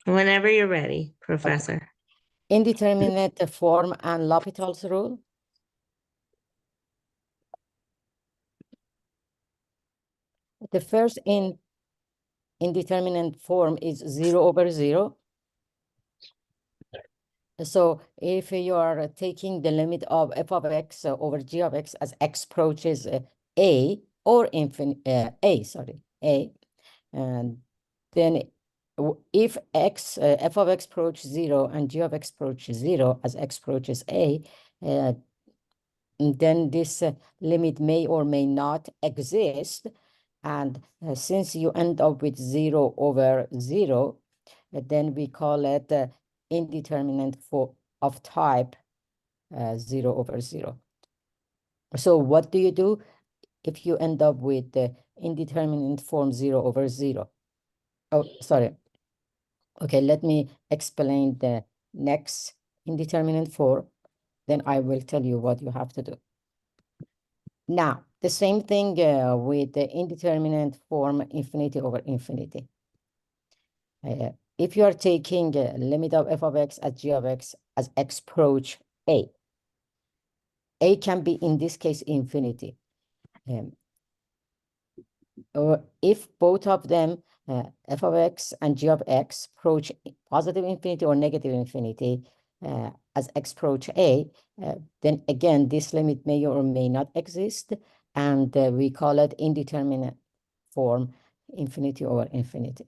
Whenever you're ready, Professor. Okay. Indeterminate form and L'Hopital's rule. The first indeterminate form is 0/0. So if you are taking the limit of f of x over g of x as x approaches a or a, and then if f of x approaches 0 and g of x approaches 0 as x approaches a, then this limit may or may not exist. And since you end up with 0/0, then we call it indeterminate of type 0/0. So what do you do if you end up with the indeterminate form 0/0? Oh, sorry. Okay, let me explain the next indeterminate form. Then I will tell you what you have to do. Now, the same thing with the indeterminate form infinity over infinity. If you are taking limit of f of x at g of x as x approach a can be, in this case, infinity. Or if both of them, f of x and g of x, approach positive infinity or negative infinity as x approach a, then again, this limit may or may not exist, and we call it indeterminate form infinity over infinity.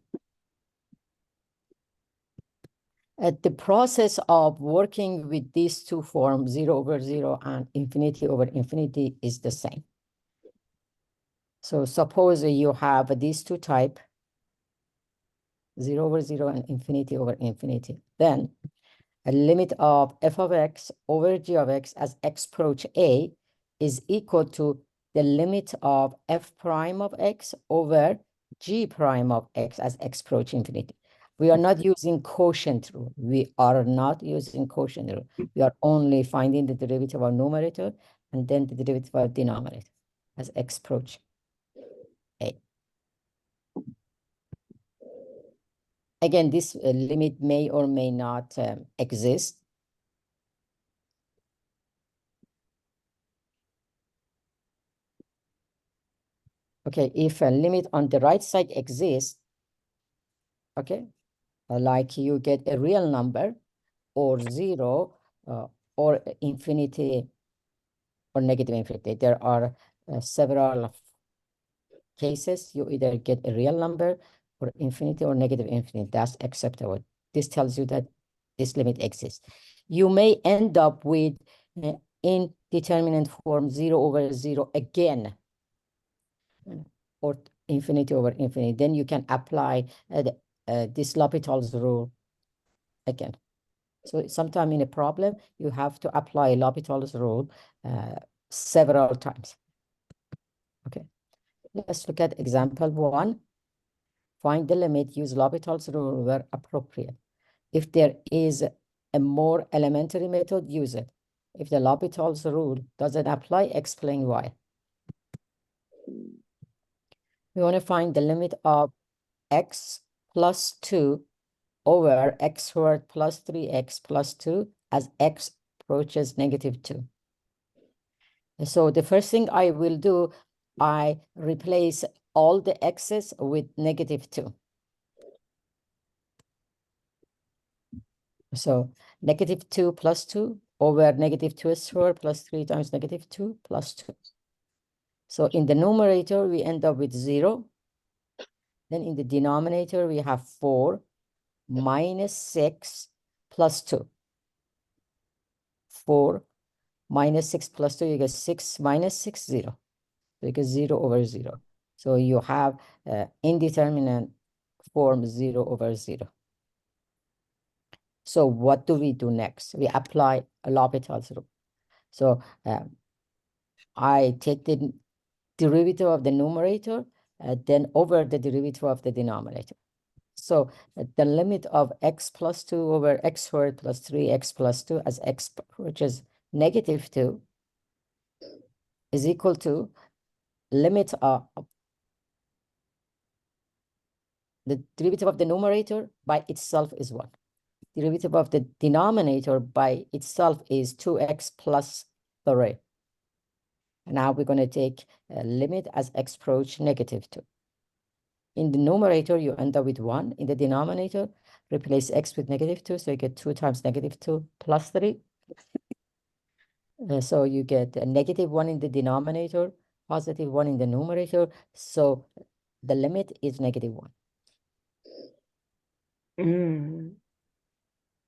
The process of working with these two forms, 0/0 and infinity over infinity, is the same. So suppose you have these two types, 0/0 and infinity over infinity. Then a limit of f of x over g of x as x approach a is equal to the limit of f prime of x over g prime of x as x approach infinity. We are not using quotient rule. We are not using quotient rule. We are only finding the derivative of numerator and then the derivative of denominator as x approach a. Again, this limit may or may not exist. Okay, if a limit on the right side exists, okay, like you get a real number or 0 or infinity or negative infinity. There are several cases. You either get a real number or infinity or negative infinity. That's acceptable. This tells you that this limit exists. You may end up with indeterminate form 0/0 again, or infinity over infinity. Then you can apply this L'Hopital's rule again. So sometime in a problem, you have to apply L'Hopital's rule several times. Okay, let's look at example 1. Find the limit, use L'Hopital's rule where appropriate. If there is a more elementary method, use it. If the L'Hopital's rule doesn't apply, explain why. We want to find the limit of x plus 2 over x squared plus 3x plus 2 as x approaches negative 2. So the first thing I will do, I replace all the x's with negative 2. So negative 2 plus 2 over negative 2 squared plus 3 times negative 2 plus 2. So in the numerator, we end up with 0. Then in the denominator, we have 4 minus 6 plus 2. 4 minus 6 plus 2, you get 6 minus 6, 0. So you get 0/0. So you have indeterminate form 0/0. So what do we do next? We apply a L'Hopital's rule. So I take the derivative of the numerator, then over the derivative of the denominator. So the limit of x plus 2 over x squared plus 3x plus 2 as x approaches negative 2 is equal to limit of the derivative of the numerator by itself is 1. Derivative of the denominator by itself is 2x plus 3. And now we're going to take a limit as x approach -2. In the numerator, you end up with 1. In the denominator, replace x with -2, so you get 2 times -2 plus 3. So you get a -1 in the denominator, +1 in the numerator. So the limit is -1.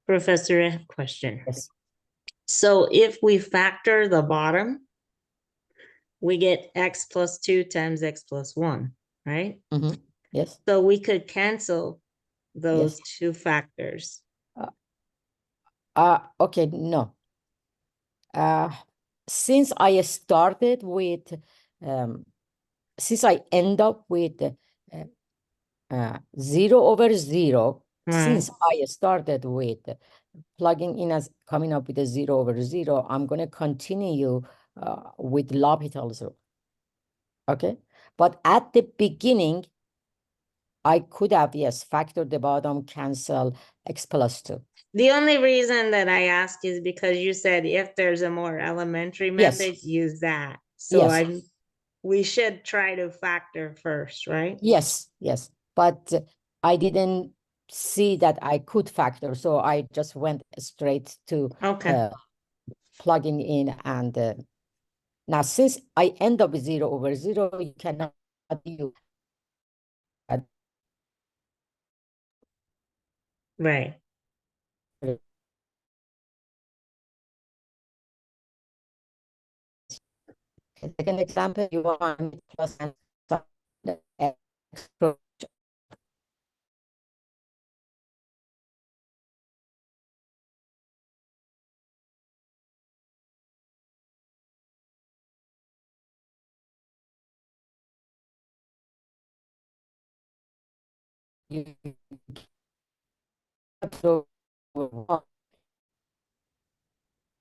Professor, I have a question. Yes. So if we factor the bottom, we get x plus 2 times x plus 1, right? Yes. So we could cancel those Yes. two factors. Okay, no. Since I started with, since I end up with 0 over 0, since I started with plugging in as coming up with a 0 over 0, I'm going to continue with L'Hopital's rule. Okay, but at the beginning, I could have, yes, factor the bottom, cancel x plus 2. The only reason that I ask is because you said if there's a more elementary method, use that. So Yes. we should try to factor first, right? Yes, yes. But I didn't see that I could factor, so I just went straight to plugging in. And now since I end up with 0 over 0, you cannot use. Right. Second example, you want plus and x.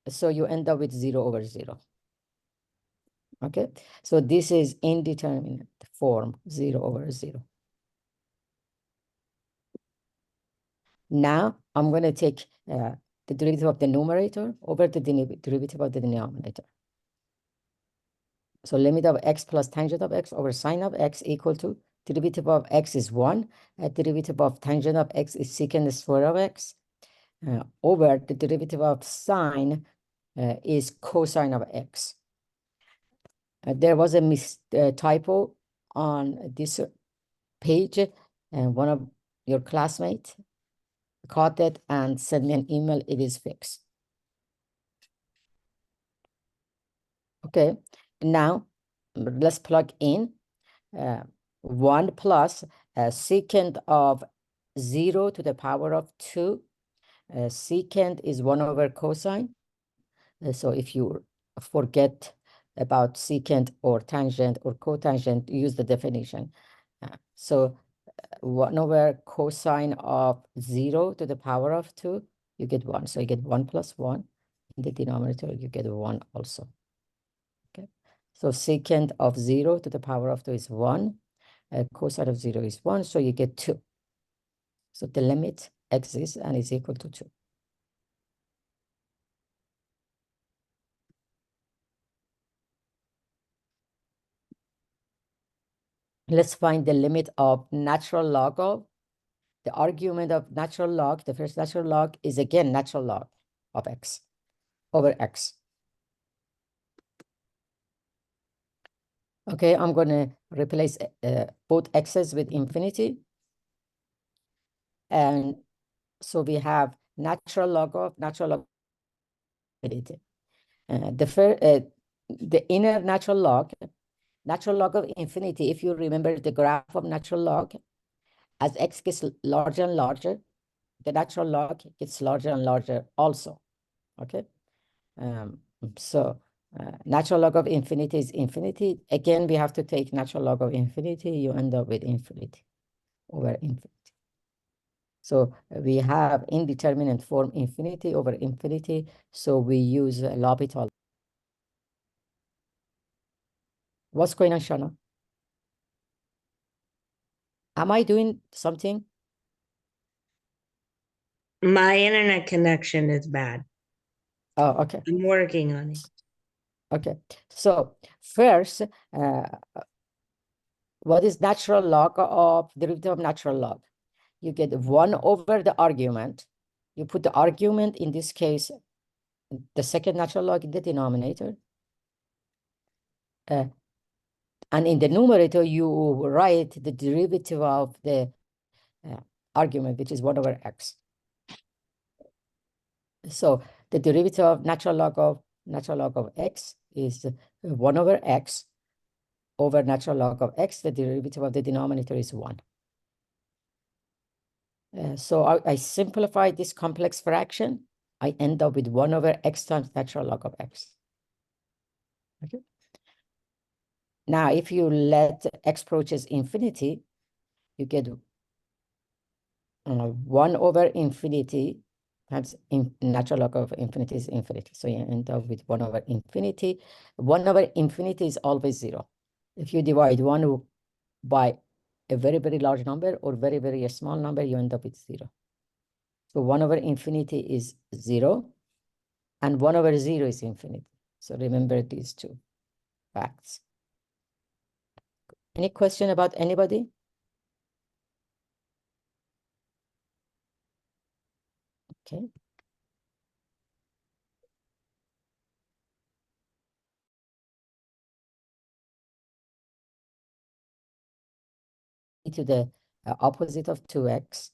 So you end up with 0 over 0. Okay, so this is indeterminate form, 0 over 0. Now I'm going to take the derivative of the numerator over the derivative of the denominator. So limit of x plus tangent of x over sine of x equal to derivative of x is 1. Derivative of tangent of x is secant square of x over the derivative of sine is cosine of x. There was a typo on this page, and one of your classmates caught it and sent me an email. It is fixed. Okay, now let's plug in 1 plus secant of 0 to the power of 2. Secant is 1 over cosine. So if you forget about secant or tangent or cotangent, use the definition. So 1 over cosine of 0 to the power of 2, you get 1. So you get 1 plus 1. In the denominator, you get 1 also. Okay. So secant of 0 to the power of 2 is 1. Cosine of 0 is 1. So you get 2. So the limit exists and is equal to 2. Let's find the limit of natural log of. The argument of natural log, the first natural log is again natural log of x over x. Okay, I'm going to replace both x's with infinity. And so we have natural log of infinity. The inner natural log of infinity, if you remember the graph of natural log, as x gets larger and larger, the natural log gets larger and larger also. Okay, so natural log of infinity is infinity. Again, we have to take natural log of infinity. You end up with infinity over infinity. So we have indeterminate form infinity over infinity. So we use L'Hopital. What's going on, Shana? Am I doing something? My internet connection is bad. Oh, okay. I'm working on it. Okay. So first, what is natural log of derivative of natural log? You get 1 over the argument. You put the argument, in this case, the second natural log in the denominator. And in the numerator, you write the derivative of the argument, which is 1 over x. So the derivative of natural log of x is 1 over x over natural log of x. The derivative of the denominator is 1. So I simplify this complex fraction. I end up with 1 over x times natural log of x. Okay. Now, if you let x approaches infinity, you get 1 over infinity times natural log of infinity is infinity. So you end up with 1 over infinity. 1 over infinity is always 0. If you divide 1 by a very, very large number or very, very small number, you end up with 0. So 1 over infinity is 0, and 1 over 0 is infinity. So remember these two facts. Any question about anybody? Okay. To the opposite of 2x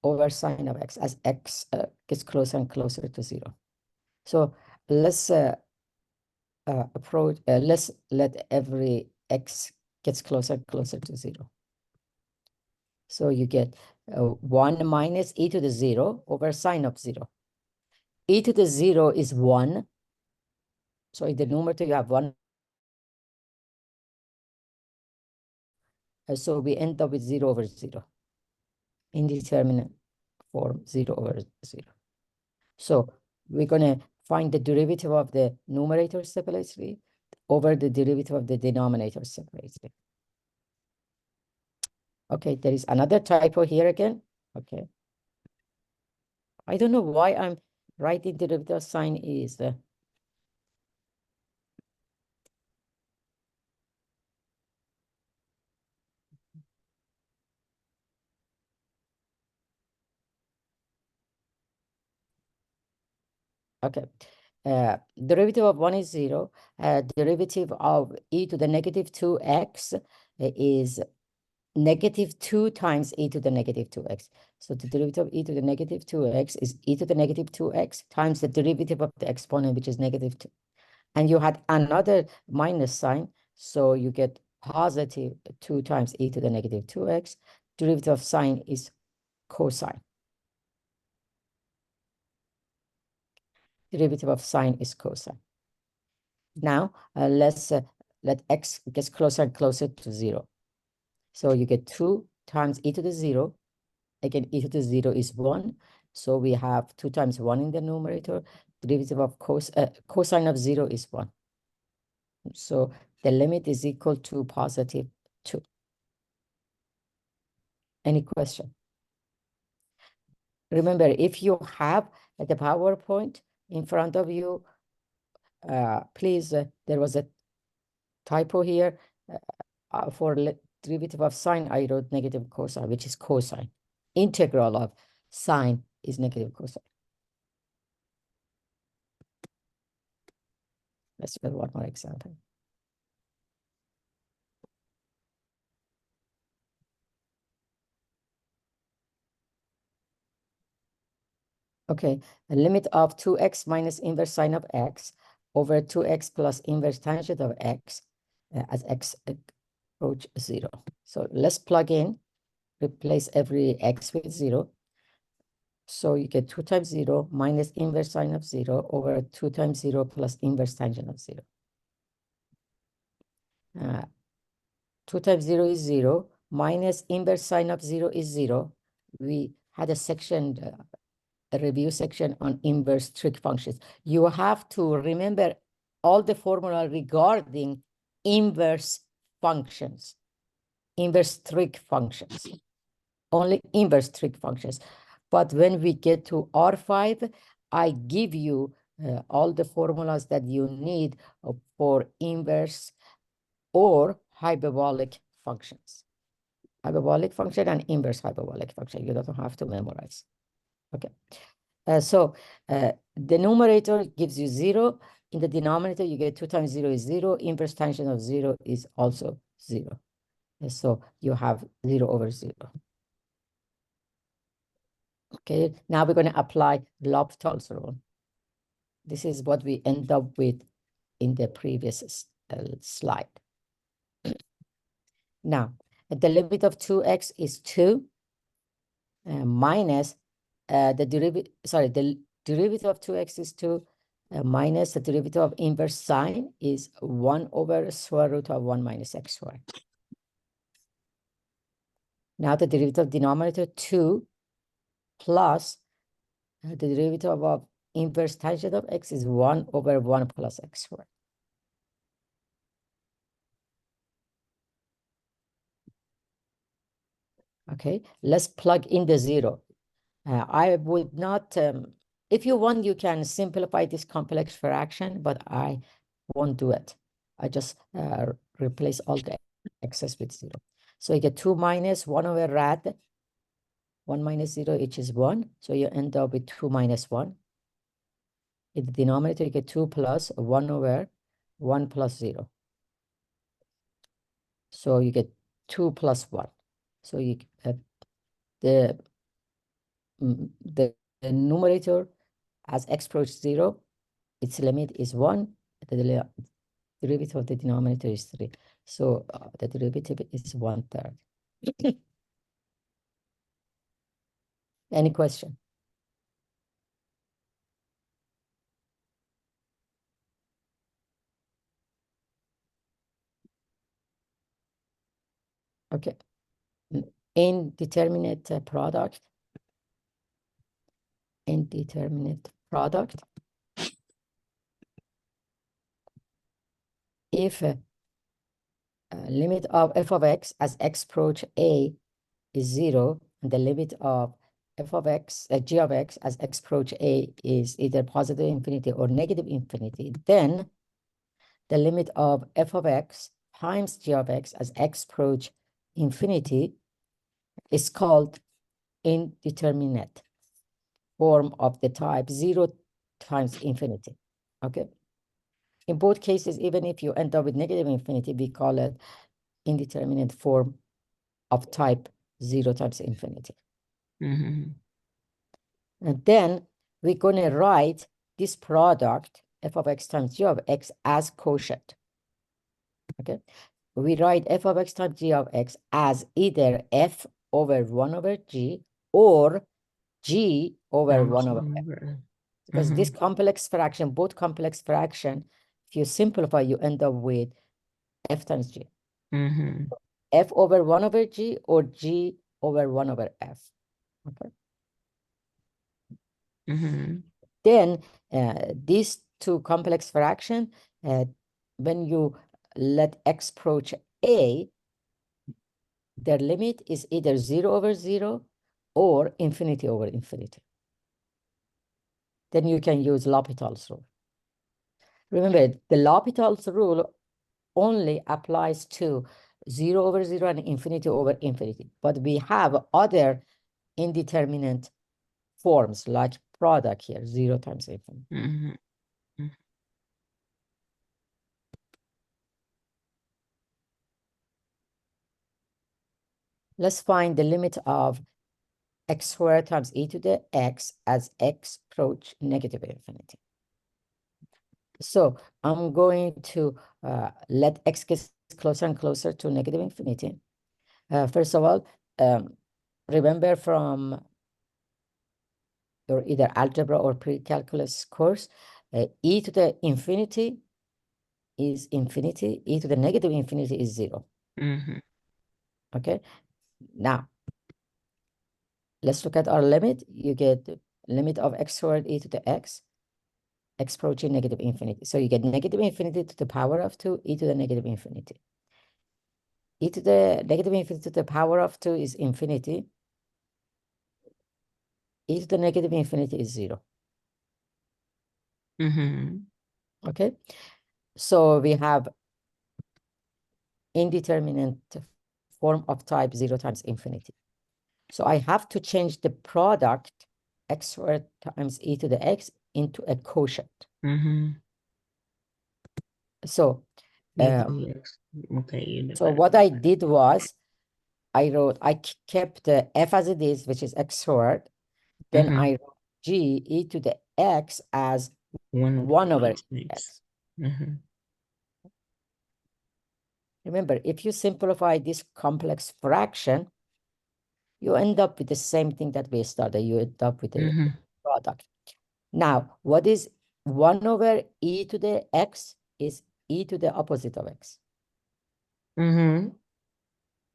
over sine of x as x gets closer and closer to 0. So let's let's let every x gets closer and closer to 0. So you get 1 minus e to the 0 over sine of 0. E to the 0 is 1. So in the numerator, you have 1. So we end up with 0 over 0. Indeterminate form, 0 over 0. So we're going to find the derivative of the numerator separately over the derivative of the denominator separately. Okay, there is another typo here again. Okay. I don't know why I'm writing derivative sign is okay. Derivative of 1 is 0. Derivative of e to the negative 2x is negative 2 times e to the negative 2x. So the derivative of e to the negative 2x is e to the negative 2x times the derivative of the exponent, which is negative 2. And you had another minus sign, so you get positive 2 times e to the negative 2x. Derivative of sign is cosine. Derivative of sine is cosine. Now, let's let x gets closer and closer to 0. So you get 2 times e to the 0. Again, e to the 0 is 1. So we have 2 times 1 in the numerator. Derivative of cosine of 0 is 1. So the limit is equal to positive 2. Any question? Remember, if you have the PowerPoint in front of you, please, there was a typo here. For derivative of sine, I wrote negative cosine, which is cosine. Integral of sine is negative cosine. Let's do one more example. Okay, the limit of 2x minus inverse sine of x over 2x plus inverse tangent of x as x approach 0. So let's plug in, replace every x with 0. So you get 2 times 0 minus inverse sine of 0 over 2 times 0 plus inverse tangent of 0. 2 times 0 is 0, minus inverse sine of 0 is 0. We had a section, a review section on inverse trig functions. You have to remember all the formula regarding inverse functions. inverse trig functions, only inverse trig functions. But when we get to R5, I give you all the formulas that you need for inverse or hyperbolic functions. Hyperbolic function and inverse hyperbolic function. You don't have to memorize. Okay. The numerator gives you 0. In the denominator, you get 2 times 0 is 0. Inverse tangent of 0 is also 0. And so you have 0 over 0. Okay, now we're going to apply L'Hopital's rule. This is what we end up with in the previous slide. Now, the limit of 2x is 2 minus the derivative of 2x is 2 minus the derivative of inverse sine is 1 over square root of 1 minus x squared. Now the derivative of denominator 2 plus the derivative of inverse tangent of x is 1 over 1 plus x squared. Okay, let's plug in the 0. I would not, if you want, you can simplify this complex fraction, but I won't do it. I just replace all the x's with 0. So you get 2 minus 1 over rad, 1 minus 0, which is 1. So you end up with 2 minus 1. In the denominator, you get 2 plus 1 over 1 plus 0. So you get 2 plus 1. So you the numerator as x approaches 0, its limit is 1. The derivative of the denominator is 3. So the derivative is 1/3. Any question? Okay. Indeterminate product. Indeterminate product. If limit of f of x as x approach a is 0, and the limit of f of x, g of x as x approach a is either positive infinity or negative infinity, then the limit of f of x times g of x as x approach infinity is called indeterminate form of the type 0 times infinity. Okay. In both cases, even if you end up with negative infinity, we call it indeterminate form of type 0 times infinity. Mm-hmm. And then we're going to write this product, f of x times g of x, as quotient. Okay. We write f of x times g of x as either f over 1 over g or g over 1 over f. Because this complex fraction, both complex fraction, if you simplify, you end up with f times g. F over 1 over g or g over 1 over f. Okay. Then these two complex fraction, when you let x approach a, their limit is either 0 over 0 or infinity over infinity. Then you can use L'Hopital's rule. Remember, the L'Hopital's rule only applies to 0 over 0 and infinity over infinity. But we have other indeterminate forms like product here, 0 times infinity. Let's find the limit of x squared times e to the x as x approach negative infinity. So I'm going to let x get closer and closer to negative infinity. First of all, remember from your either algebra or pre-calculus course, e to the infinity is infinity, e to the negative infinity is 0. Okay, now let's look at our limit. You get the limit of x squared e to the x approaching negative infinity. So you get negative infinity to the power of 2 e to the negative infinity. e to the negative infinity to the power of 2 is infinity. E to the negative infinity is 0. Okay, so we have indeterminate form of type 0 times infinity. So I have to change the product x squared times e to the x into a quotient. So, okay. so what I did was I kept the f as it is, which is x squared. Then I wrote g e to the x as 1 over x. Remember, if you simplify this complex fraction, you end up with the same thing that we started. You end up with the product. Now, what is 1 over e to the x is e to the opposite of x.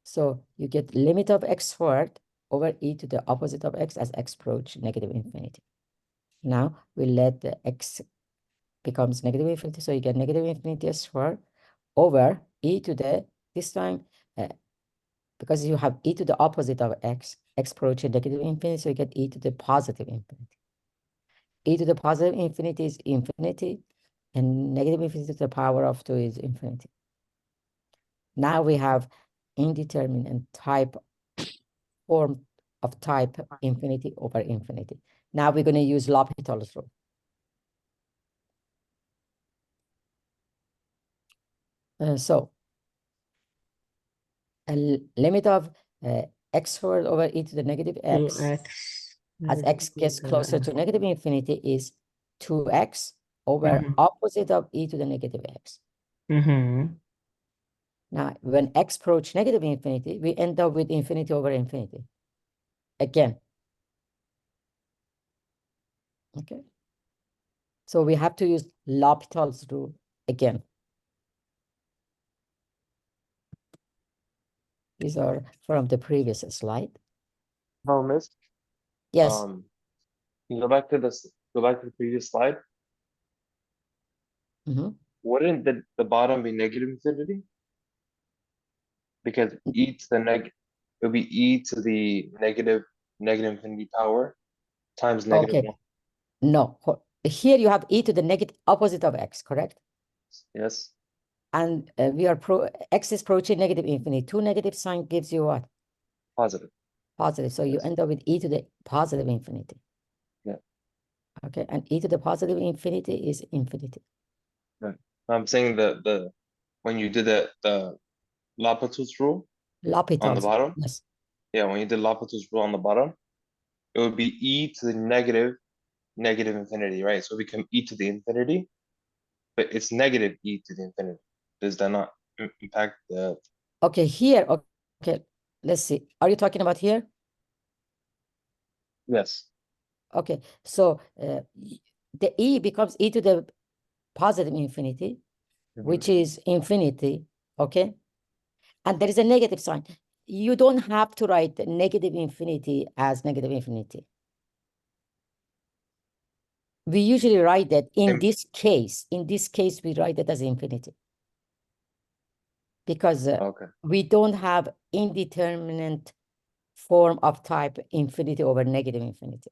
So you get limit of x squared over e to the opposite of x as x approach negative infinity. Now we let the x becomes negative infinity. So you get negative infinity squared over e to the, this time, because you have e to the opposite of x approaching negative infinity, so you get e to the positive infinity. E to the positive infinity is infinity, and negative infinity to the power of 2 is infinity. Now we have indeterminate type form of type infinity over infinity. Now we're going to use L'Hopital's rule. So a limit of x squared over e to the negative x as x gets closer to negative infinity is 2x over opposite of e to the negative x. Now, when x approach negative infinity, we end up with infinity over infinity. Again. Okay. So we have to use L'Hopital's rule again. These are from the previous slide. Oh, miss. Yes. Can you go back to the previous slide? Wouldn't the bottom be negative infinity? Because e to the it would be e to the negative infinity power times negative 1. No, here you have e to the negative opposite of x, correct? Yes. And we are x is approaching negative infinity. 2 negative sign gives you what? Positive. Positive. So you end up with e to the positive infinity. Yeah. Okay, and e to the positive infinity is infinity. Right. I'm saying the when you did the L'Hopital's rule on the bottom. Yes. Yeah, when you did L'Hopital's rule on the bottom, it would be e to the negative infinity, right? So it become e to the infinity, but it's negative e to the infinity. Does that not impact the? Okay, here. Okay, let's see. Are you talking about here? Yes. Okay, so the e becomes e to the positive infinity, which is infinity, okay? And there is a negative sign. You don't have to write negative infinity as negative infinity. We usually write that in this case, we write it as infinity. Because we don't have indeterminate form of type infinity over negative infinity.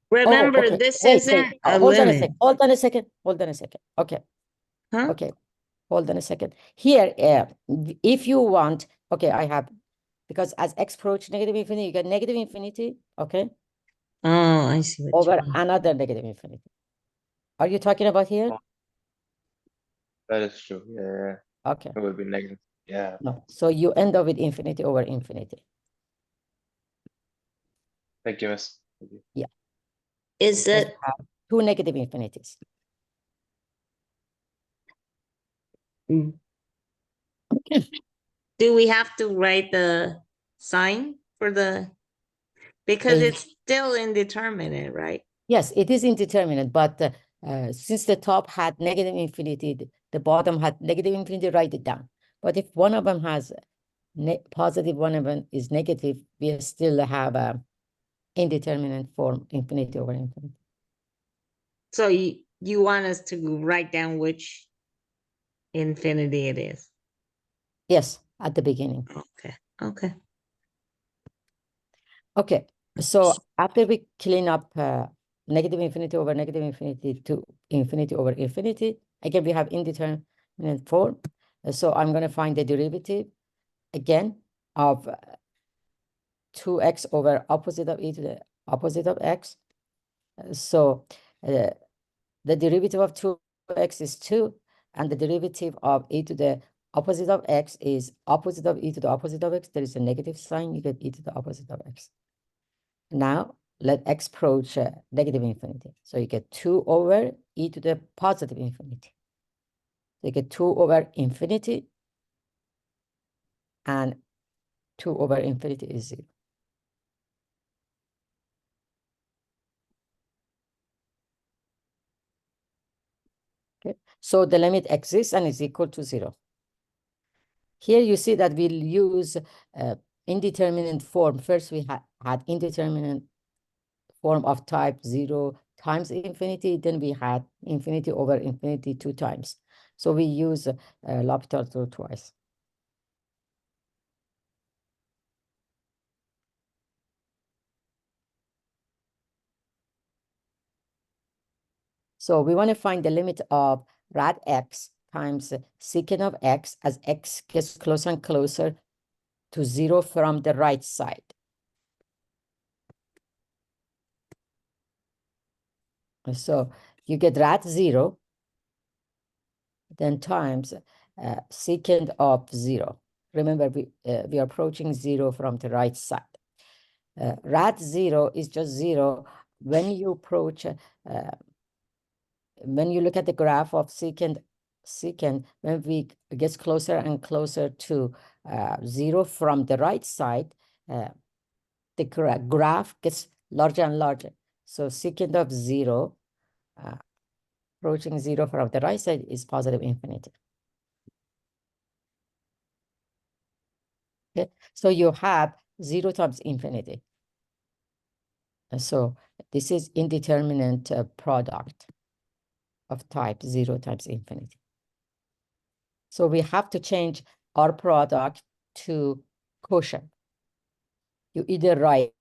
Remember, this isn't a hold limit. on a second. Okay. Huh? Okay. Hold on a second. Here, if you want, okay, I have, because as x approach negative infinity, you get negative infinity, okay? Oh, I see what Over you mean. another negative infinity. Are you talking about here? That is true. Yeah. Okay. It would be negative. Yeah. No. So you end up with infinity over infinity. Thank you, miss. Thank you. Yeah. Is it? Two negative infinities. Do we have to write the sign for the, because it's still indeterminate, right? Yes, it is indeterminate, but since the top had negative infinity, the bottom had negative infinity, write it down. But if one of them has positive, one of them is negative, we still have a indeterminate form, infinity over infinity. So you want us to write down which infinity it is? Yes, at the beginning. Okay, okay. Okay, so after we clean up negative infinity over negative infinity to infinity over infinity, again, we have indeterminate form. So I'm going to find the derivative again of 2x over opposite of e to the opposite of x. So the derivative of 2x is 2, and the derivative of e to the opposite of x is opposite of e to the opposite of x. There is a negative sign, you get e to the opposite of x. Now, let x approach negative infinity. So you get 2 over e to the positive infinity. So you get 2 over infinity, and 2 over infinity is 0. Okay, so the limit exists and is equal to 0. Here you see that we'll use indeterminate form. First, we had indeterminate form of type 0 times infinity. Then we had infinity over infinity 2 times. So we use L'Hopital twice. So we want to find the limit of rad x times secant of x as x gets closer and closer to 0 from the right side. So you get rad 0, then times secant of 0. Remember, we are approaching 0 from the right side. Rad 0 is just 0. When you approach, when you look at the graph of secant, when we get closer and closer to 0 from the right side, the graph gets larger and larger. So secant of 0, approaching 0 from the right side is positive infinity. Okay, so you have 0 times infinity. So this is indeterminate product of type 0 times infinity. So we have to change our product to quotient. You either write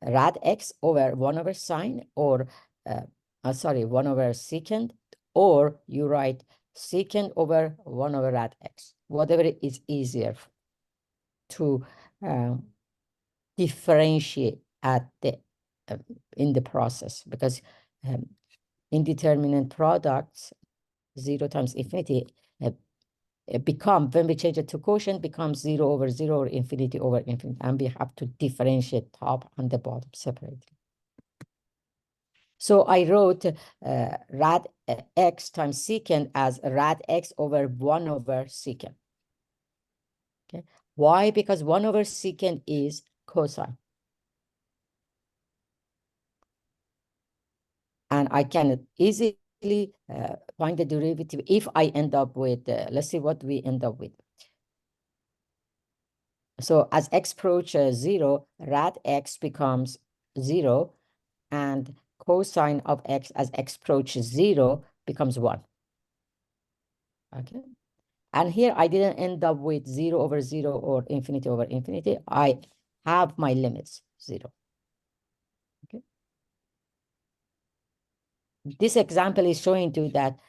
rad x over 1 over sine, or 1 over secant, or you write secant over 1 over rad x, whatever is easier to differentiate at the in the process, because indeterminate products 0 times infinity become, when we change it to quotient, becomes 0 over 0 or infinity over infinity, and we have to differentiate top and the bottom separately. So I wrote rad x times secant as rad x over 1 over secant. Okay, why? Because 1 over secant is cosine. And I can easily find the derivative if I end up with, let's see what we end up with. So as x approaches 0, rad x becomes 0, and cosine of x as x approaches 0 becomes 1. Okay. And here I didn't end up with 0 over 0 or infinity over infinity. I have my limits 0. Okay. This example is showing to that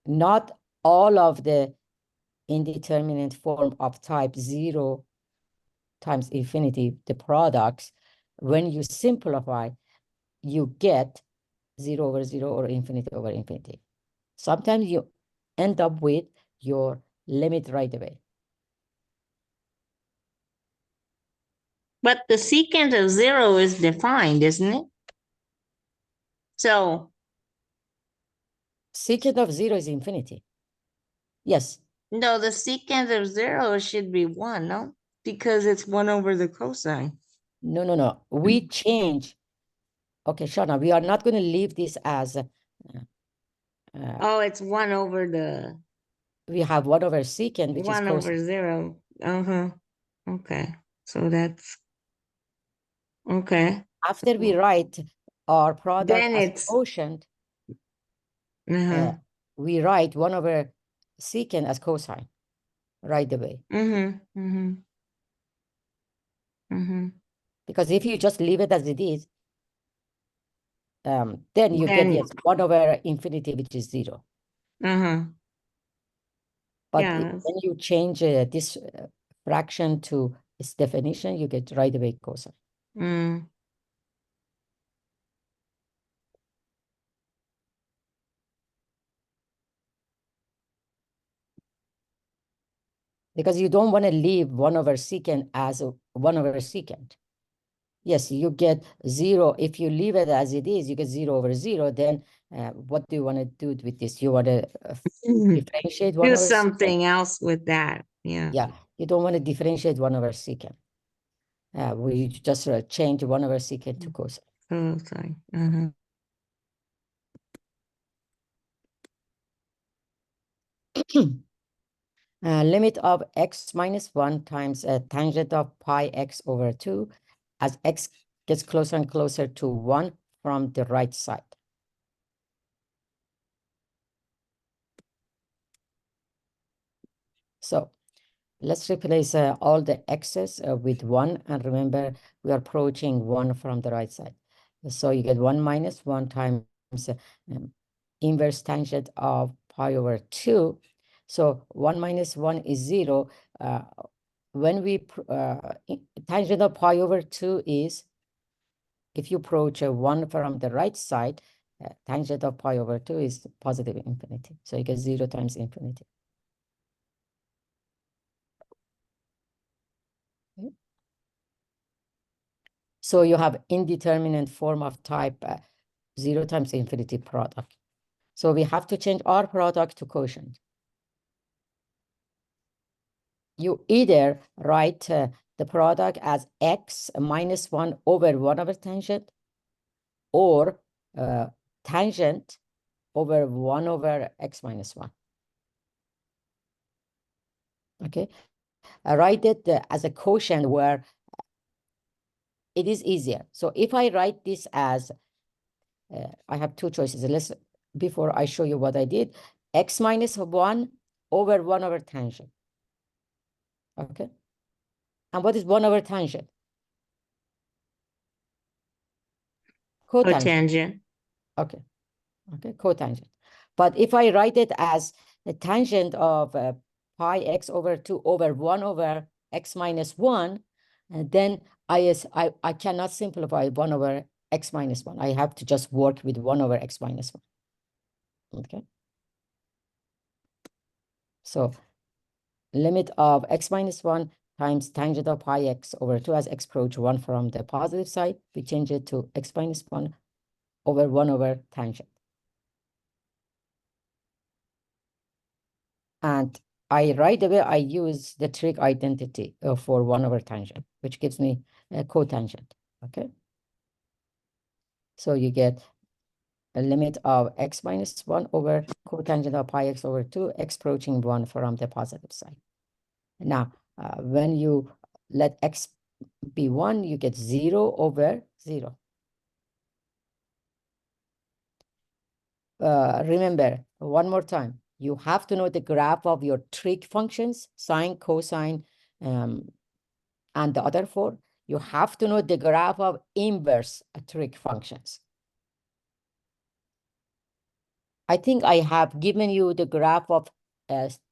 not all of the indeterminate form of type 0 times infinity, the products, when you simplify, you get 0 over 0 or infinity over infinity. Sometimes you end up with your limit right away. But the secant of 0 is defined, isn't it? So, Secant of 0 is infinity. Yes. no, the secant of 0 should be 1, no? Because it's 1 over the cosine. No. We change. Okay, Shauna, we are not going to leave this as Oh, it's 1 over the we have 1 over secant, which is 1 over cosine. 0. Uh-huh. Okay. So that's okay. After we write our product Then as it's quotient, uh-huh. we write 1 over secant as cosine. right away. Mm-hmm, mm-hmm. Mm-hmm. Because if you just leave it as it is, then you get Then- yes, 1 over infinity, which is 0. Uh-huh. But Yeah, when you change this fraction to its definition, you get right away cosine. mm. Because you don't want to leave 1 over secant as 1 over secant. Yes, you get 0. If you leave it as it is, you get 0 over 0. Then what do you want to do with this? You want to differentiate 1 Do over something secant? else with that. Yeah. Yeah, you don't want to differentiate 1 over secant. We just change 1 over secant to cosine. Oh, sorry. Uh-huh. Limit of x minus 1 times tangent of pi x over 2 as x gets closer and closer to 1 from the right side. So let's replace all the x's with 1. And remember, we are approaching 1 from the right side. So you get 1 minus 1 times inverse tangent of pi over 2. So 1 minus 1 is 0. When we tangent of pi over 2 is, if you approach a 1 from the right side, tangent of pi over 2 is positive infinity. So you get 0 times infinity. Okay. So you have indeterminate form of type 0 times infinity product. So we have to change our product to quotient. You either write the product as x minus 1 over 1 over tangent, or tangent over 1 over x minus 1. Okay, I write it as a quotient where it is easier. So if I write this as, I have two choices. Before I show you what I did, x minus 1 over 1 over tangent. Okay, and what is 1 over tangent? Cotangent. Cotangent. Okay, okay, cotangent. But if I write it as the tangent of pi x over 2 over 1 over x minus 1, then I cannot simplify 1 over x minus 1. I have to just work with 1 over x minus 1. Okay. So limit of x minus 1 times tangent of pi x over 2 as x approach 1 from the positive side. We change it to x minus 1 over 1 over tangent. And right away, I use the trig identity for 1 over tangent, which gives me a cotangent, okay? So you get a limit of x minus 1 over cotangent of pi x over 2, x approaching 1 from the positive side. Now, when you let x be 1, you get 0 over 0. Remember, one more time, you have to know the graph of your trig functions, sine, cosine, and the other 4. You have to know the graph of inverse trig functions. I think I have given you the graph of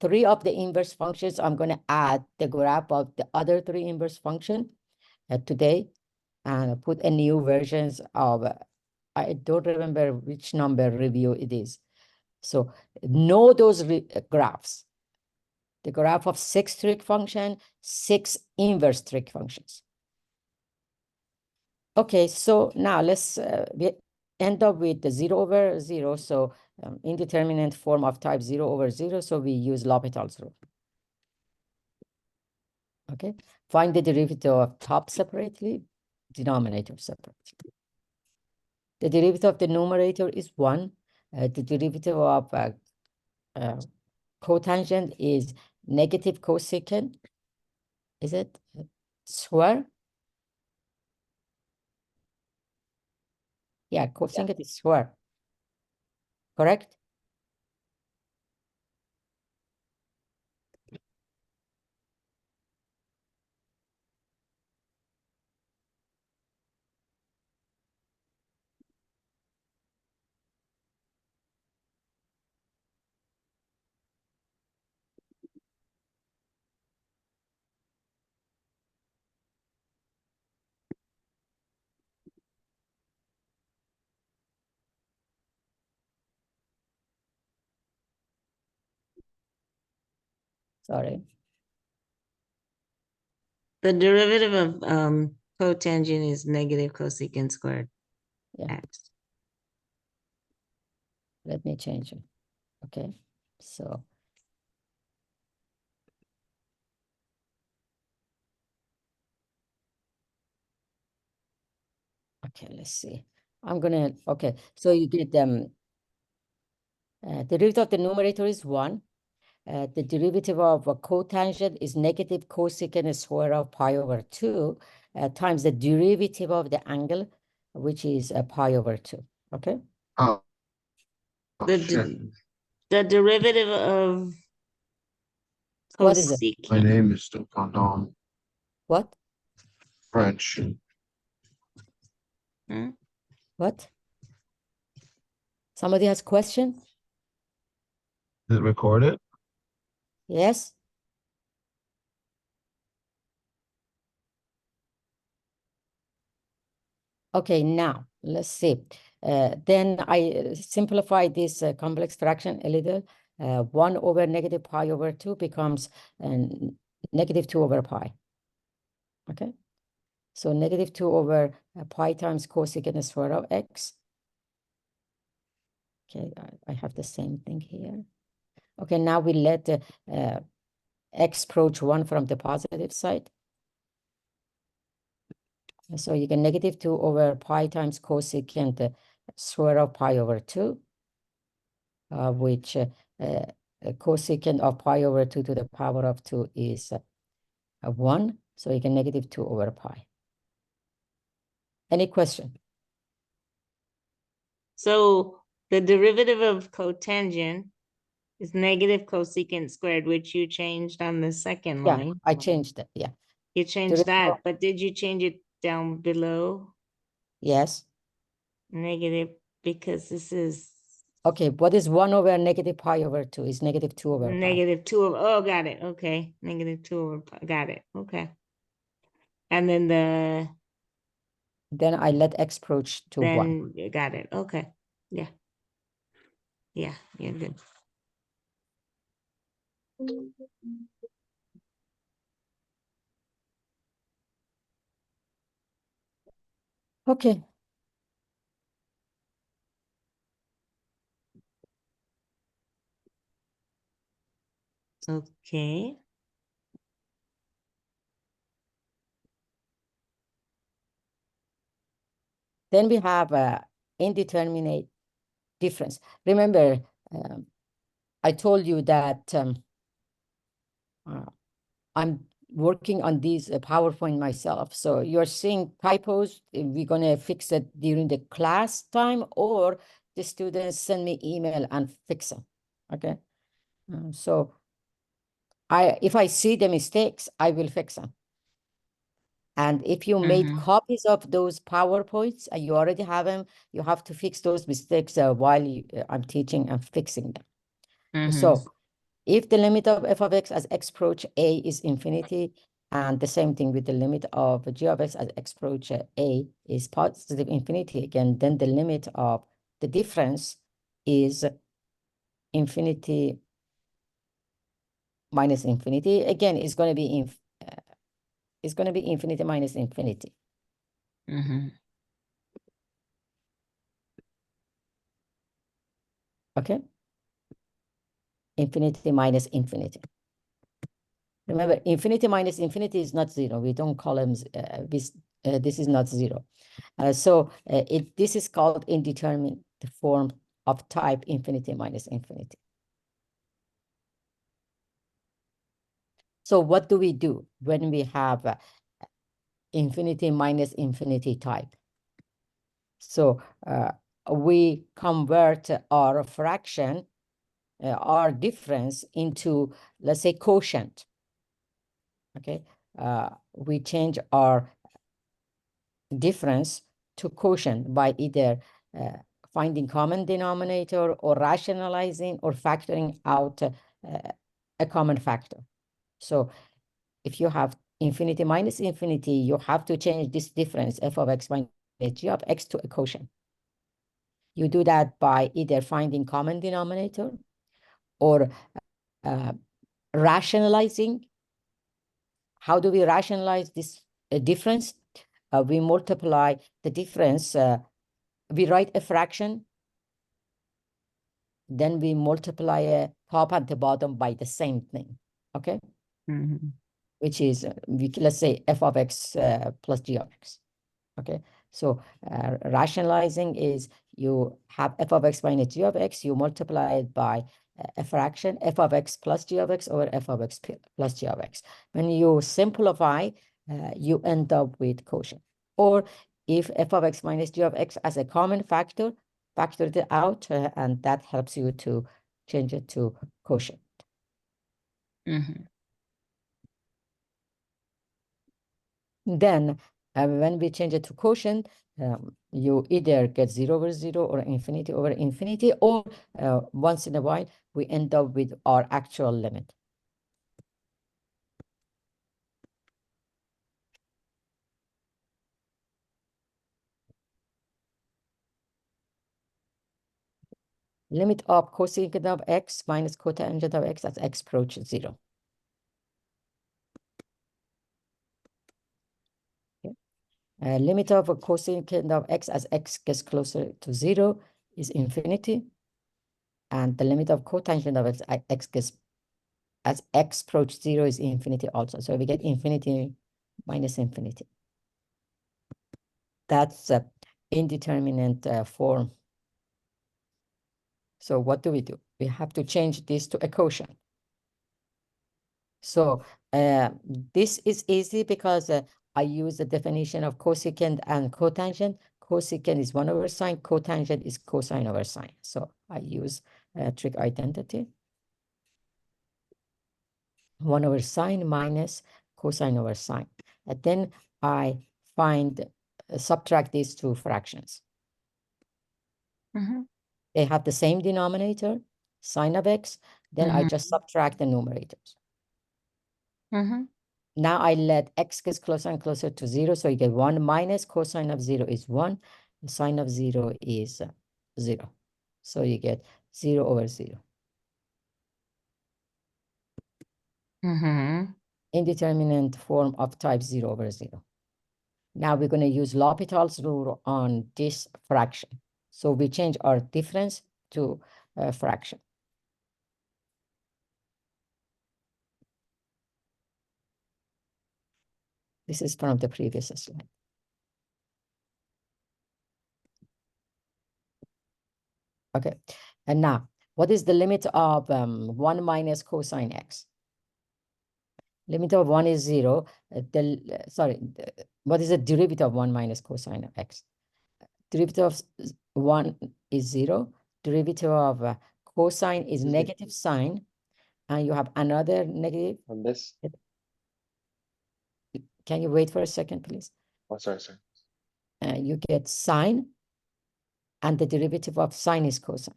3 of the inverse functions. I'm going to add the graph of the other 3 inverse functions today, and put a new versions of, I don't remember which number review it is. So know those graphs. The graph of 6 trig function, 6 inverse trig functions. Okay, so now let's end up with the 0 over 0. So indeterminate form of type 0 over 0. So we use L'Hopital's rule. Okay, find the derivative of top separately, denominator separately. The derivative of the numerator is 1. The derivative of cotangent is negative cosecant. Is it square? Yeah, cosecant is square. Correct? Sorry. The derivative of cotangent is negative cosecant squared Yeah. x. Let me change it. Okay. So okay, let's see. I'm gonna, okay, so you get the derivative of the numerator is 1. The derivative of a cotangent is negative cosecant square of pi over 2 times the derivative of the angle, which is pi over 2. Okay. Oh, The, shit. the derivative of What is it? My cosecant. name is still condom What? French. Hmm? What? Somebody has question? Is it recorded? Yes? Okay, now let's see. Then I simplify this complex fraction a little. 1 over negative pi over 2 becomes negative 2 over pi. Okay, so negative 2 over pi times cosecant square of x. Okay, I have the same thing here. Okay, now we let x approach 1 from the positive side. So you get negative 2 over pi times cosecant square of pi over 2, which cosecant of pi over 2 to the power of 2 is 1. So you get negative 2 over pi. Any question? So the derivative of cotangent is negative cosecant squared, which you changed on the second Yeah, line. I changed it. Yeah. You changed Derivative that, of- but did you change it down below? Yes. Negative, because this is Okay, what is 1 over negative pi over 2? Is negative 2 over pi. negative 2 of, oh, got it. Okay. Negative 2 over, got it. Okay. And then Then I let x approach to 1. then you got it. Okay. Yeah. Yeah, you're good. Okay. Okay. Then we have a indeterminate difference. Remember, I told you that I'm working on these PowerPoint myself. So you're seeing typos, we're gonna fix it during the class time, or the students send me email and fix them, okay? So if I see the mistakes, I will fix them. And if you made Mhm. copies of those PowerPoints and you already have them, you have to fix those mistakes while I'm teaching and fixing them. Mhm. So if the limit of f of x as x approach a is infinity, and the same thing with the limit of g of x as x approach a is positive infinity again, then the limit of the difference is infinity minus infinity. Again, it's going to be infinity minus infinity. Mhm. Okay. Infinity minus infinity. Remember, infinity minus infinity is not 0. We don't call them this is not 0. So this is called indeterminate form of type infinity minus infinity. So what do we do when we have infinity minus infinity type? So we convert our fraction, our difference into, let's say, quotient. Okay, we change our difference to quotient by either finding common denominator or rationalizing or factoring out a common factor. So if you have infinity minus infinity, you have to change this difference f of x minus g of x to a quotient. You do that by either finding common denominator or rationalizing. How do we rationalize this difference? We multiply the difference. We write a fraction. Then we multiply a top and the bottom by the same thing. Okay. Mhm. Which is, let's say f of x plus g of x. Okay, so rationalizing is you have f of x minus g of x, you multiply it by a fraction, f of x plus g of x over f of x plus g of x. When you simplify, you end up with quotient. Or if f of x minus g of x as a common factor, factor it out, and that helps you to change it to quotient. Mhm. Then when we change it to quotient, you either get 0 over 0 or infinity over infinity, or once in a while, we end up with our actual limit. Limit of cosecant of x minus cotangent of x as x approaches 0. Limit of a cosecant of x as x gets closer to 0 is infinity. And the limit of cotangent of x gets as x approaches 0 is infinity also. So we get infinity minus infinity. That's an indeterminate form. So what do? We have to change this to a quotient. So this is easy because I use the definition of cosecant and cotangent. Cosecant is 1 over sine, cotangent is cosine over sine. So I use trig identity. 1 over sine minus cosine over sine. And then I find, subtract these two fractions. Mhm. They have the same denominator, sine of x. Then I just subtract the numerators. Mhm. Now I let x get closer and closer to 0. So you get 1 minus cosine of 0 is 1. The sine of 0 is 0. So you get 0 over 0. Mhm. Indeterminate form of type 0 over 0. Now we're going to use L'Hopital's rule on this fraction. So we change our difference to a fraction. This is from the previous slide. Okay, and now what is the limit of 1 minus cosine x? Limit of 1 is 0. What is the derivative of 1 minus cosine of x? Derivative of 1 is 0. Derivative of cosine is negative sine, and you have another negative. On this? Can you wait for a second, please? Oh, sorry. You get sine, and the derivative of sine is cosine.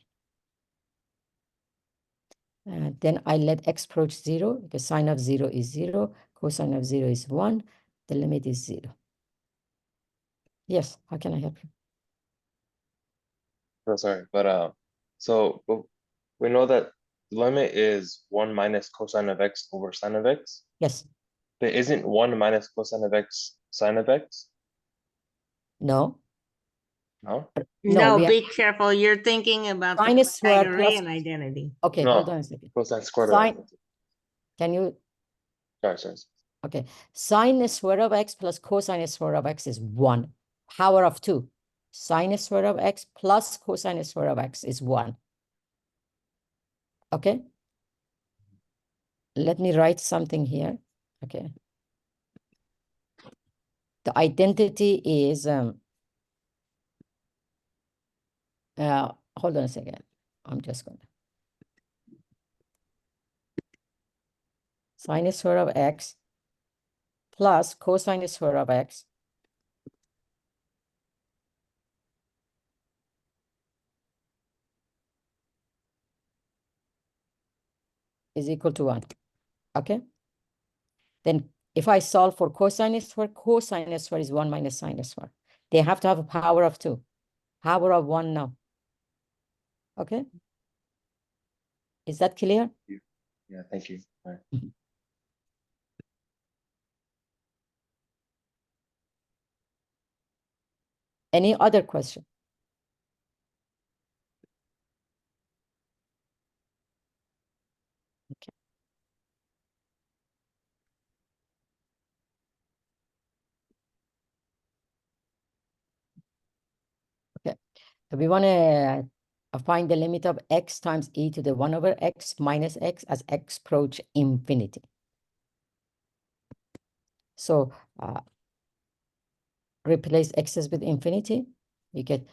Then I let x approach 0. The sine of 0 is 0. Cosine of 0 is 1. The limit is 0. Yes, how can I help you? Oh, sorry, but so we know that the limit is 1 minus cosine of x over sine of x. Yes. But isn't 1 minus cosine of x sine of x? No. No? No, No, be careful. You're thinking about the sine squared Pythagorean plus. identity. Okay, No, hold on a second. cosine squared of Sine. x. Can you? Sorry. Okay. Sine square of x plus cosine square of x is 1. Power of 2. Sine square of x plus cosine square of x is 1. Okay. Let me write something here. Okay. The identity is hold on a second. I'm just going to sine square of x plus cosine square of x is equal to 1. Okay. Then if I solve for cosine square is 1 minus sine square. They have to have a power of 2. Power of 1 now. Okay. Is that clear? Yeah, thank you. All right. Any other question? Okay. Okay. So we want to find the limit of x times e to the 1 over x minus x as x approach infinity. So replace x's with infinity. You get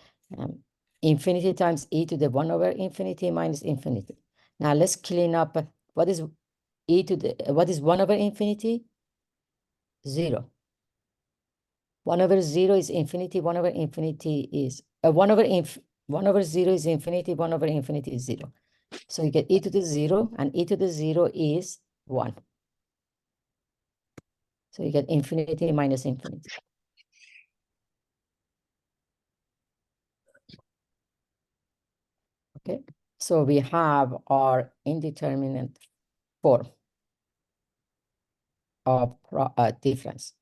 infinity times e to the 1 over infinity minus infinity. Now let's clean up. What is what is 1 over infinity? 0. 1 over 0 is infinity. 1 over infinity is 1 over 0 is infinity. 1 over infinity is 0. So you get e to the 0, and e to the 0 is 1. So you get infinity minus infinity. Okay, so we have our indeterminate form of difference.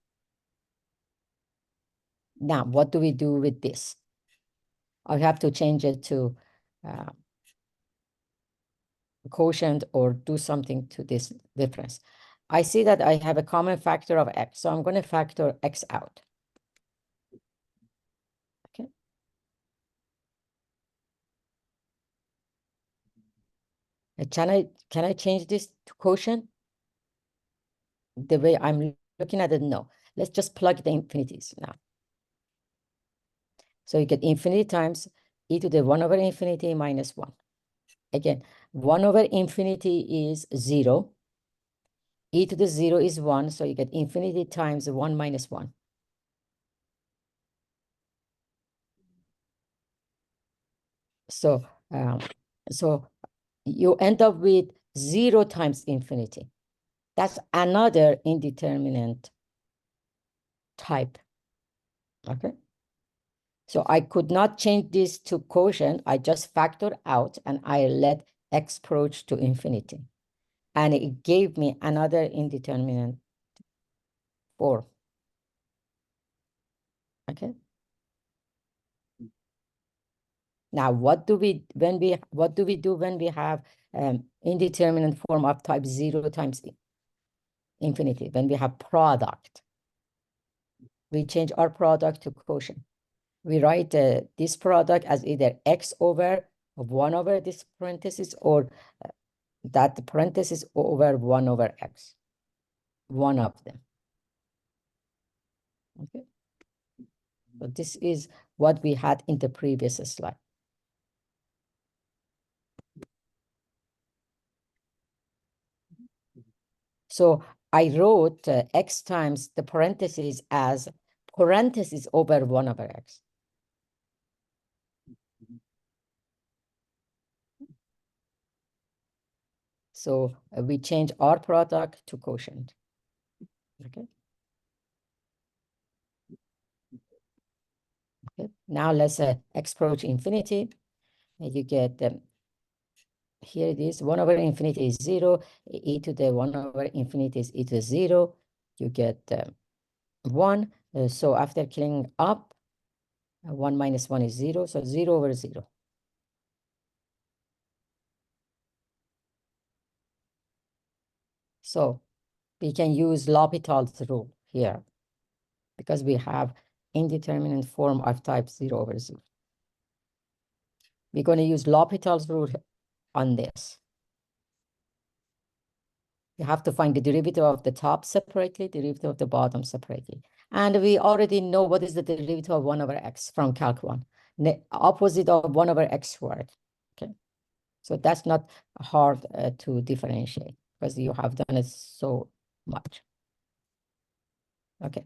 Now, what do we do with this? I have to change it to quotient or do something to this difference. I see that I have a common factor of x, so I'm going to factor x out. Okay. Can I change this to quotient? The way I'm looking at it, no. Let's just plug the infinities now. So you get infinity times e to the 1 over infinity minus 1. Again, 1 over infinity is 0. E to the 0 is 1, so you get infinity times 1 minus 1. So, so you end up with 0 times infinity. That's another indeterminate type. Okay. So I could not change this to quotient. I just factored out and I let x approach to infinity. And it gave me another indeterminate form. Okay. Now, what do we do when we have indeterminate form of type 0 times infinity? When we have product, we change our product to quotient. We write this product as either x over 1 over this parenthesis or that parenthesis over 1 over x. One of them. Okay. So this is what we had in the previous slide. So I wrote x times the parentheses as parentheses over 1 over x. So we change our product to quotient. Okay. Okay. Now let's x approach infinity. And you get here it is 1 over infinity is 0. E to the 1 over infinity is e to the 0. You get 1. So after cleaning up, 1 minus 1 is 0. So 0 over 0. So we can use L'Hopital's rule here because we have indeterminate form of type 0 over 0. We're going to use L'Hopital's rule on this. You have to find the derivative of the top separately, derivative of the bottom separately. And we already know what is the derivative of 1 over x from Calc 1. The opposite of 1 over x squared. Okay. So that's not hard to differentiate because you have done it so much. Okay.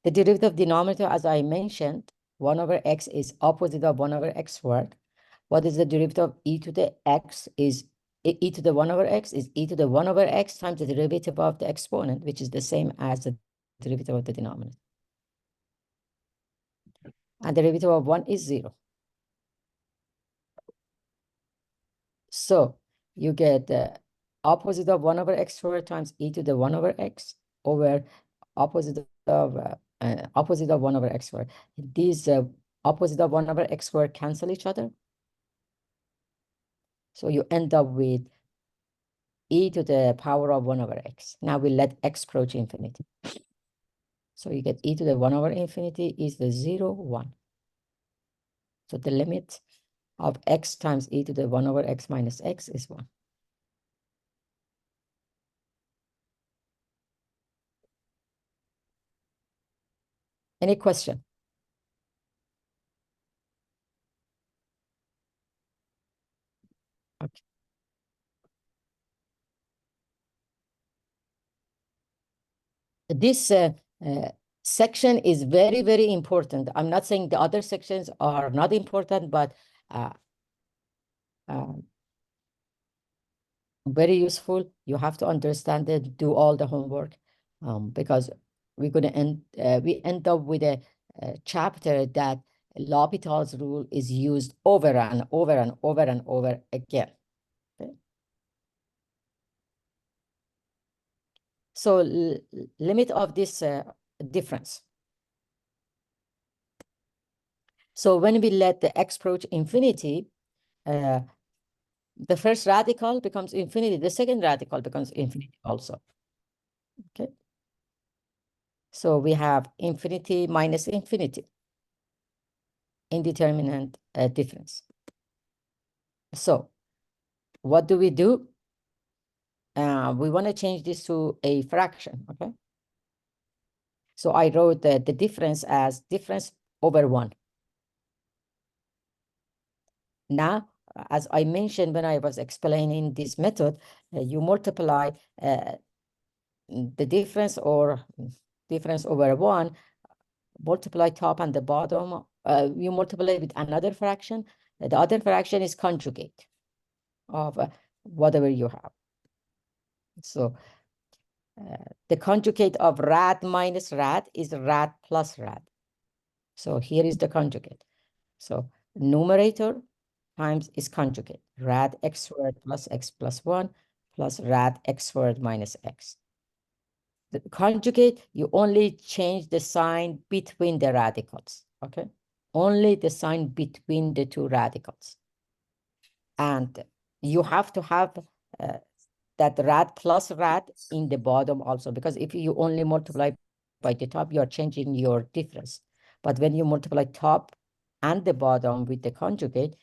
The derivative of denominator, as I mentioned, 1 over x is opposite of 1 over x squared. What is the derivative of e to the x is e to the 1 over x is e to the 1 over x times the derivative of the exponent, which is the same as the derivative of the denominator. And the derivative of 1 is 0. So you get opposite of 1 over x squared times e to the 1 over x over opposite of 1 over x squared. These opposite of 1 over x squared cancel each other. So you end up with e to the power of 1 over x. Now we let x approach infinity. So you get e to the 1 over infinity is the 0, 1. So the limit of x times e to the 1 over x minus x is 1. Any question? Okay. This section is very, very important. I'm not saying the other sections are not important, but very useful. You have to understand it, do all the homework, because we're going to end up with a chapter that L'Hopital's rule is used over and over and over and over again. Okay? So limit of this difference. So when we let the x approach infinity, the first radical becomes infinity. The second radical becomes infinity also. Okay. So we have infinity minus infinity, indeterminate difference. So what do? We want to change this to a fraction, okay? So I wrote the difference as difference over 1. Now, as I mentioned when I was explaining this method, you multiply the difference or difference over 1, multiply top and the bottom, you multiply with another fraction. The other fraction is conjugate of whatever you have. So the conjugate of rad minus rad is rad plus rad. So here is the conjugate. So numerator times is conjugate. Rad x squared plus x plus 1 plus rad x squared minus x. The conjugate, you only change the sign between the radicals, okay? Only the sign between the two radicals. And you have to have that rad plus rad in the bottom also, because if you only multiply by the top, you're changing your difference. But when you multiply top and the bottom with the conjugate,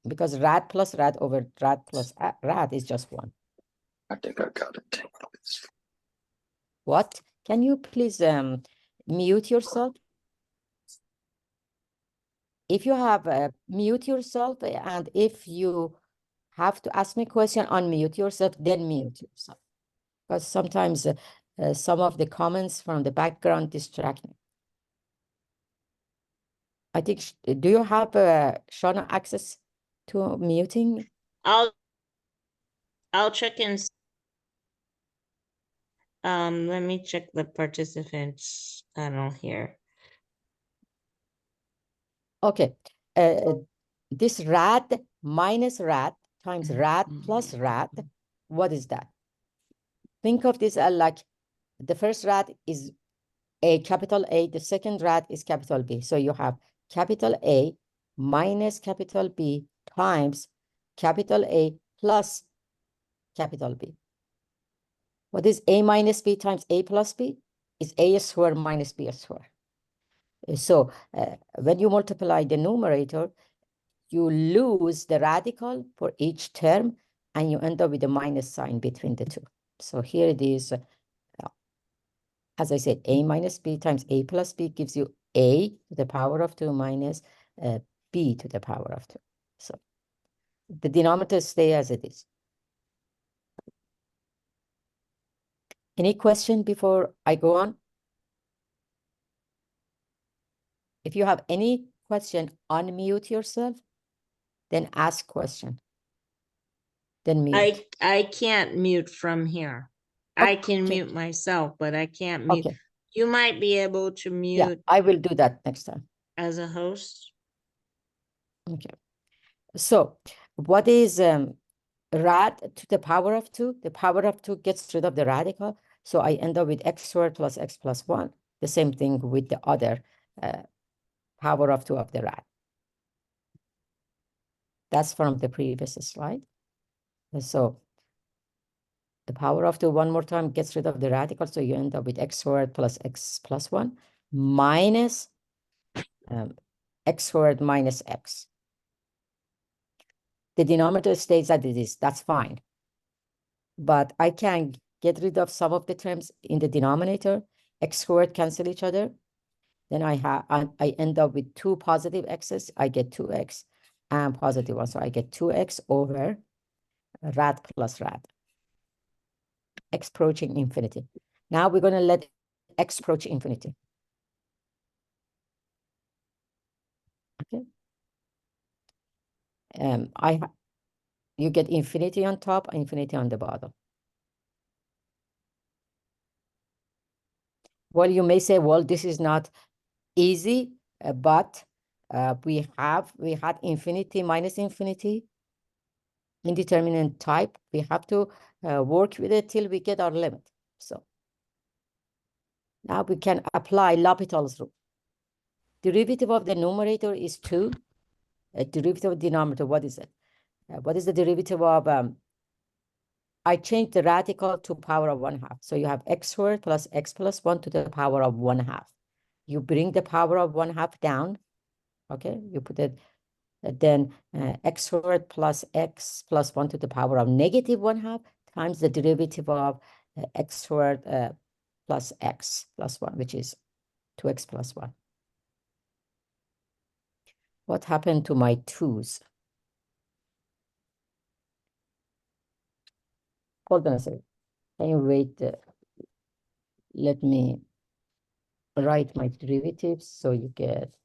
because rad plus rad over rad plus rad is just 1. I think I got it. What? Can you please mute yourself? If you have mute yourself, and if you have to ask me a question, unmute yourself, then mute yourself. Because sometimes some of the comments from the background distract me. I think, do you have Shauna access to muting? I'll check in. Let me check the participants panel here. Okay. This rad minus rad times rad plus rad, what is that? Think of this as like the first rad is a capital A, the second rad is capital B. So you have capital A minus capital B times capital A plus capital B. What is A minus B times A plus B? Is A squared minus B squared. So when you multiply the numerator, you lose the radical for each term, and you end up with a minus sign between the two. So here it is. As I said, A minus B times A plus B gives you A to the power of 2 minus B to the power of 2. So the denominator stay as it is. Any question before I go on? If you have any question, unmute yourself, then ask question. Then mute. I can't mute from here. I can Okay. mute myself, but I can't mute. Okay. You might be able to Yeah, mute I will do that next time. as a host. Okay. So what is rad to the power of 2. The power of 2 gets rid of the radical. So I end up with x squared plus x plus 1. The same thing with the other power of 2 of the rad. That's from the previous slide. So the power of 2 one more time gets rid of the radical. So you end up with x squared plus x plus 1 minus x squared minus x. The denominator stays as it is. That's fine. But I can get rid of some of the terms in the denominator. X squared cancel each other. Then I end up with 2 positive x's. I get 2x and positive 1. So I get 2x over rad plus rad. X approaching infinity. Now we're going to let x approach infinity. Okay. You get infinity on top, infinity on the bottom. Well, you may say, well, this is not easy, but we had infinity minus infinity, indeterminate type. We have to work with it till we get our limit. So now we can apply L'Hopital's rule. Derivative of the numerator is 2. Derivative of the denominator, what is it? What is the derivative of, I changed the radical to power of 1/2. So you have x squared plus x plus 1 to the power of 1/2. You bring the power of 1/2 down. Okay, you put it, then x squared plus x plus 1 to the power of negative 1/2 times the derivative of x squared plus x plus 1, which is 2x plus 1. What happened to my 2's? Hold on a second. Can you wait? Let me write my derivatives so you get.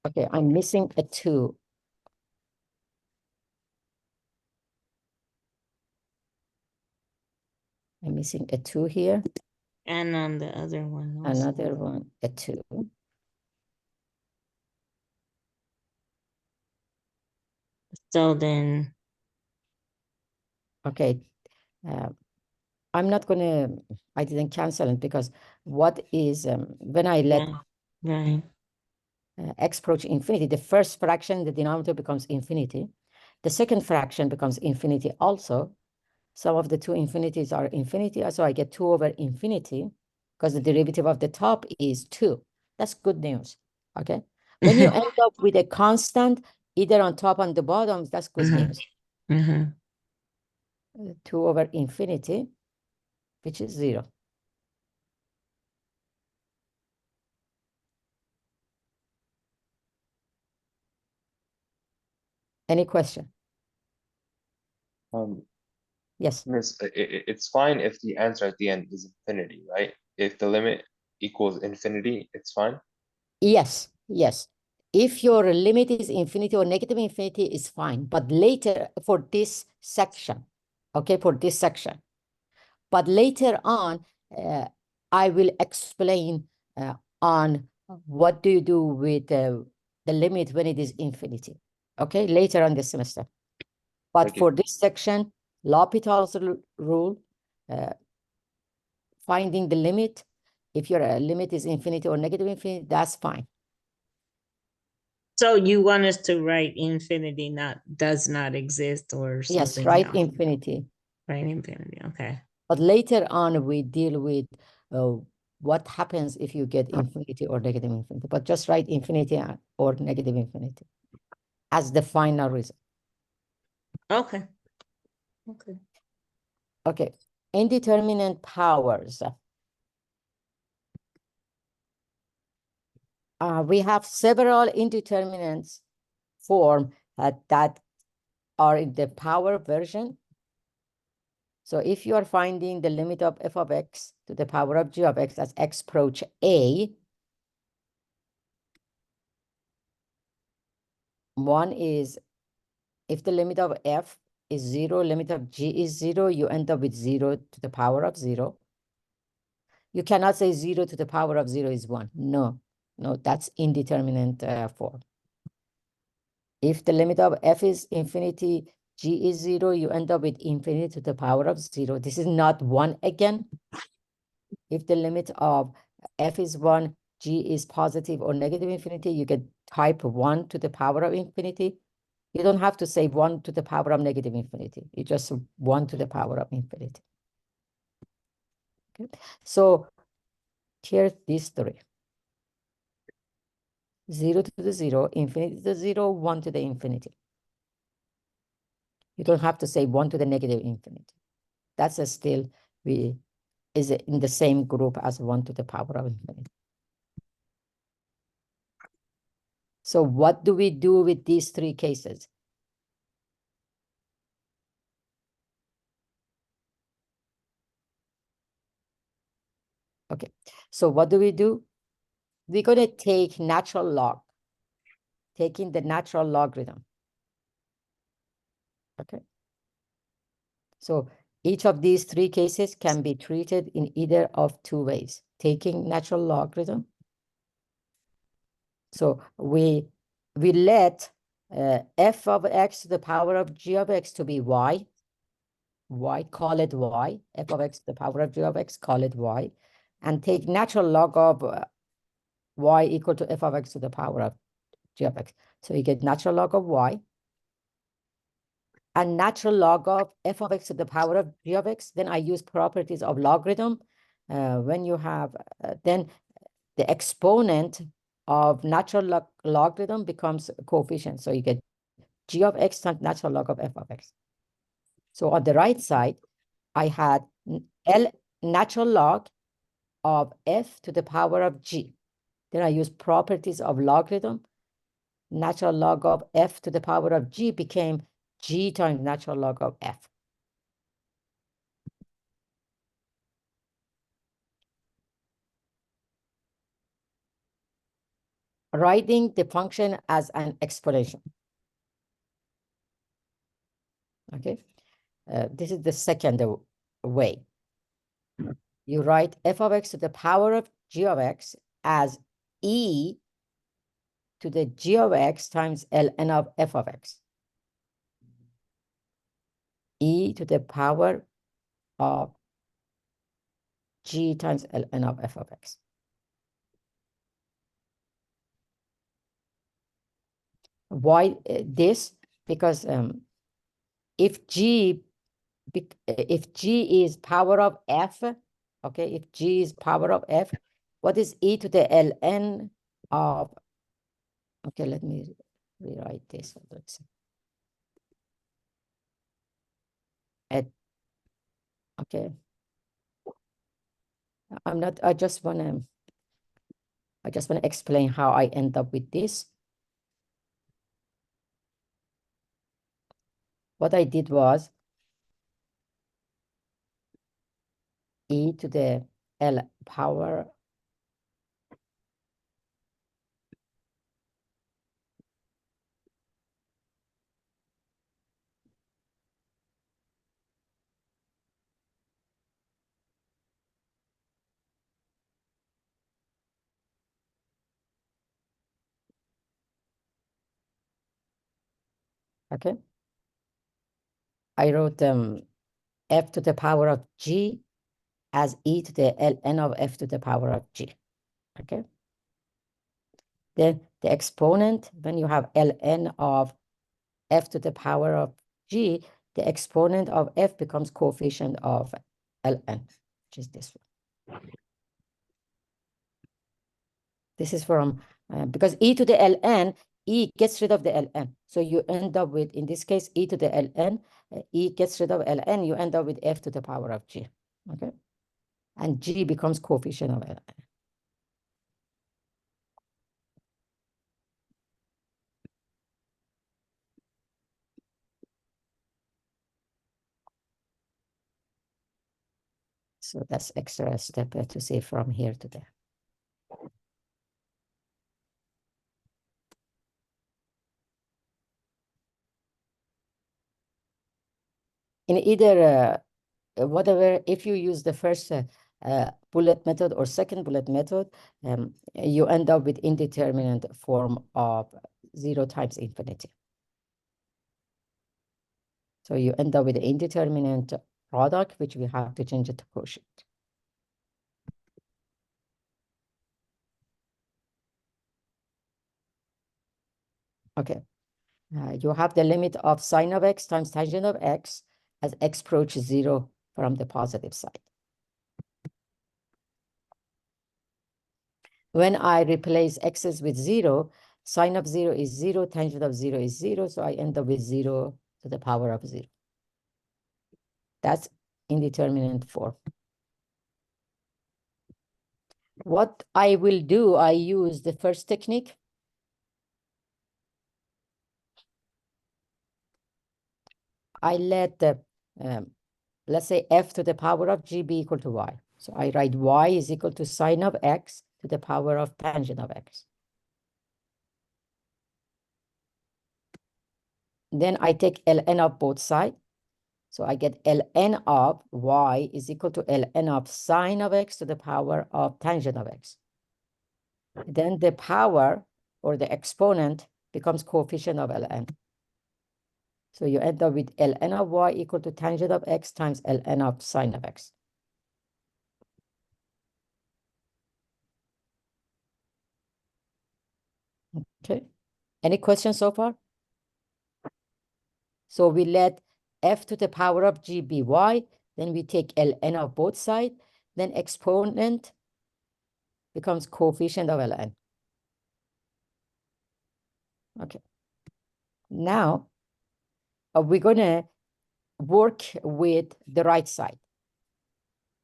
Okay, I'm missing a 2. I'm missing a 2 here. And on the other one also. Another one, a 2. So then, Okay. I'm not gonna, I didn't cancel it because what is, when I let right. x approach infinity, the first fraction, the denominator becomes infinity. The second fraction becomes infinity also. Some of the 2 infinities are infinity, so I get 2 over infinity because the derivative of the top is 2. That's good news, okay? When you end up with a constant, either on top or on the bottom, that's good news. 2 over infinity, which is 0. Any question? Yes. Miss, it's fine if the answer at the end is infinity, right? If the limit equals infinity, it's fine. Yes, yes. If your limit is infinity or negative infinity, is fine. But later for this section, okay, for this section. But later on, I will explain on what do you do with the limit when it is infinity, okay, later on this semester. But Thank you. for this section, L'Hopital's rule, finding the limit, if your limit is infinity or negative infinity, that's fine. So you want us to write infinity does not exist or something Yes, right, else? infinity. Right, infinity, okay. But later on, we deal with what happens if you get infinity or negative infinity. But just write infinity or negative infinity as the final result. Okay. Okay. Okay, indeterminate powers. We have several indeterminate form that are in the power version. So if you are finding the limit of f of x to the power of g of x as x approach a, one is if the limit of f is 0, limit of g is 0, you end up with 0 to the power of 0. You cannot say 0 to the power of 0 is 1. No, no, that's indeterminate form. If the limit of f is infinity, g is 0, you end up with infinity to the power of 0. This is not 1 again. If the limit of f is 1, g is positive or negative infinity, you get type 1 to the power of infinity. You don't have to say 1 to the power of negative infinity. You just 1 to the power of infinity. Okay. So here's these three. 0 to the 0, infinity to the 0, 1 to the infinity. You don't have to say 1 to the negative infinity. That's still is in the same group as 1 to the power of infinity. So what do we do with these three cases? Okay, so what do? We're going to take natural log, taking the natural logarithm. Okay. So each of these three cases can be treated in either of two ways, taking natural logarithm. So we let f of x to the power of g of x to be y, call it y, f of x to the power of g of x, call it y, and take natural log of y equal to f of x to the power of g of x. So you get natural log of y and natural log of f of x to the power of g of x. Then I use properties of logarithm. When you have, then the exponent of natural logarithm becomes a coefficient. So you get g of x times natural log of f of x. So on the right side, I had L natural log of f to the power of g. Then I use properties of logarithm. Natural log of f to the power of g became g times natural log of f. Writing the function as an exponential. Okay, this is the second way. You write f of x to the power of g of x as e to the g of x times ln of f of x. E to the power of g times ln of f of x. Why this? Because if g is power of f, okay, if g is power of f, what is e to the ln of, okay, let me rewrite this. Let's see. Okay. I just want to explain how I end up with this. What I did was e to the L power okay. I wrote f to the power of g as e to the ln of f to the power of g. Okay. Then the exponent, when you have ln of f to the power of g, the exponent of f becomes coefficient of ln, which is this one. This is from, because e to the ln, e gets rid of the ln. So you end up with, in this case, e to the ln, e gets rid of ln, you end up with f to the power of g, okay? And g becomes coefficient of ln. So that's extra step to say from here to there. In either, whatever, if you use the first bullet method or second bullet method, you end up with indeterminate form of 0 times infinity. So you end up with an indeterminate product, which we have to change it to quotient. Okay, you have the limit of sine of x times tangent of x as x approaches 0 from the positive side. When I replace x's with 0, sine of 0 is 0, tangent of 0 is 0, so I end up with 0 to the power of 0. That's indeterminate form. What I will do, I use the first technique. I let the, let's say f to the power of g be equal to y. So I write y is equal to sine of x to the power of tangent of x. Then I take ln of both sides. So I get ln of y is equal to ln of sine of x to the power of tangent of x. Then the power or the exponent becomes coefficient of ln. So you end up with ln of y equal to tangent of x times ln of sine of x. Okay. Any questions so far? So we let f to the power of g be y, then we take ln of both sides, then exponent becomes coefficient of ln. Okay. Now, we're going to work with the right side.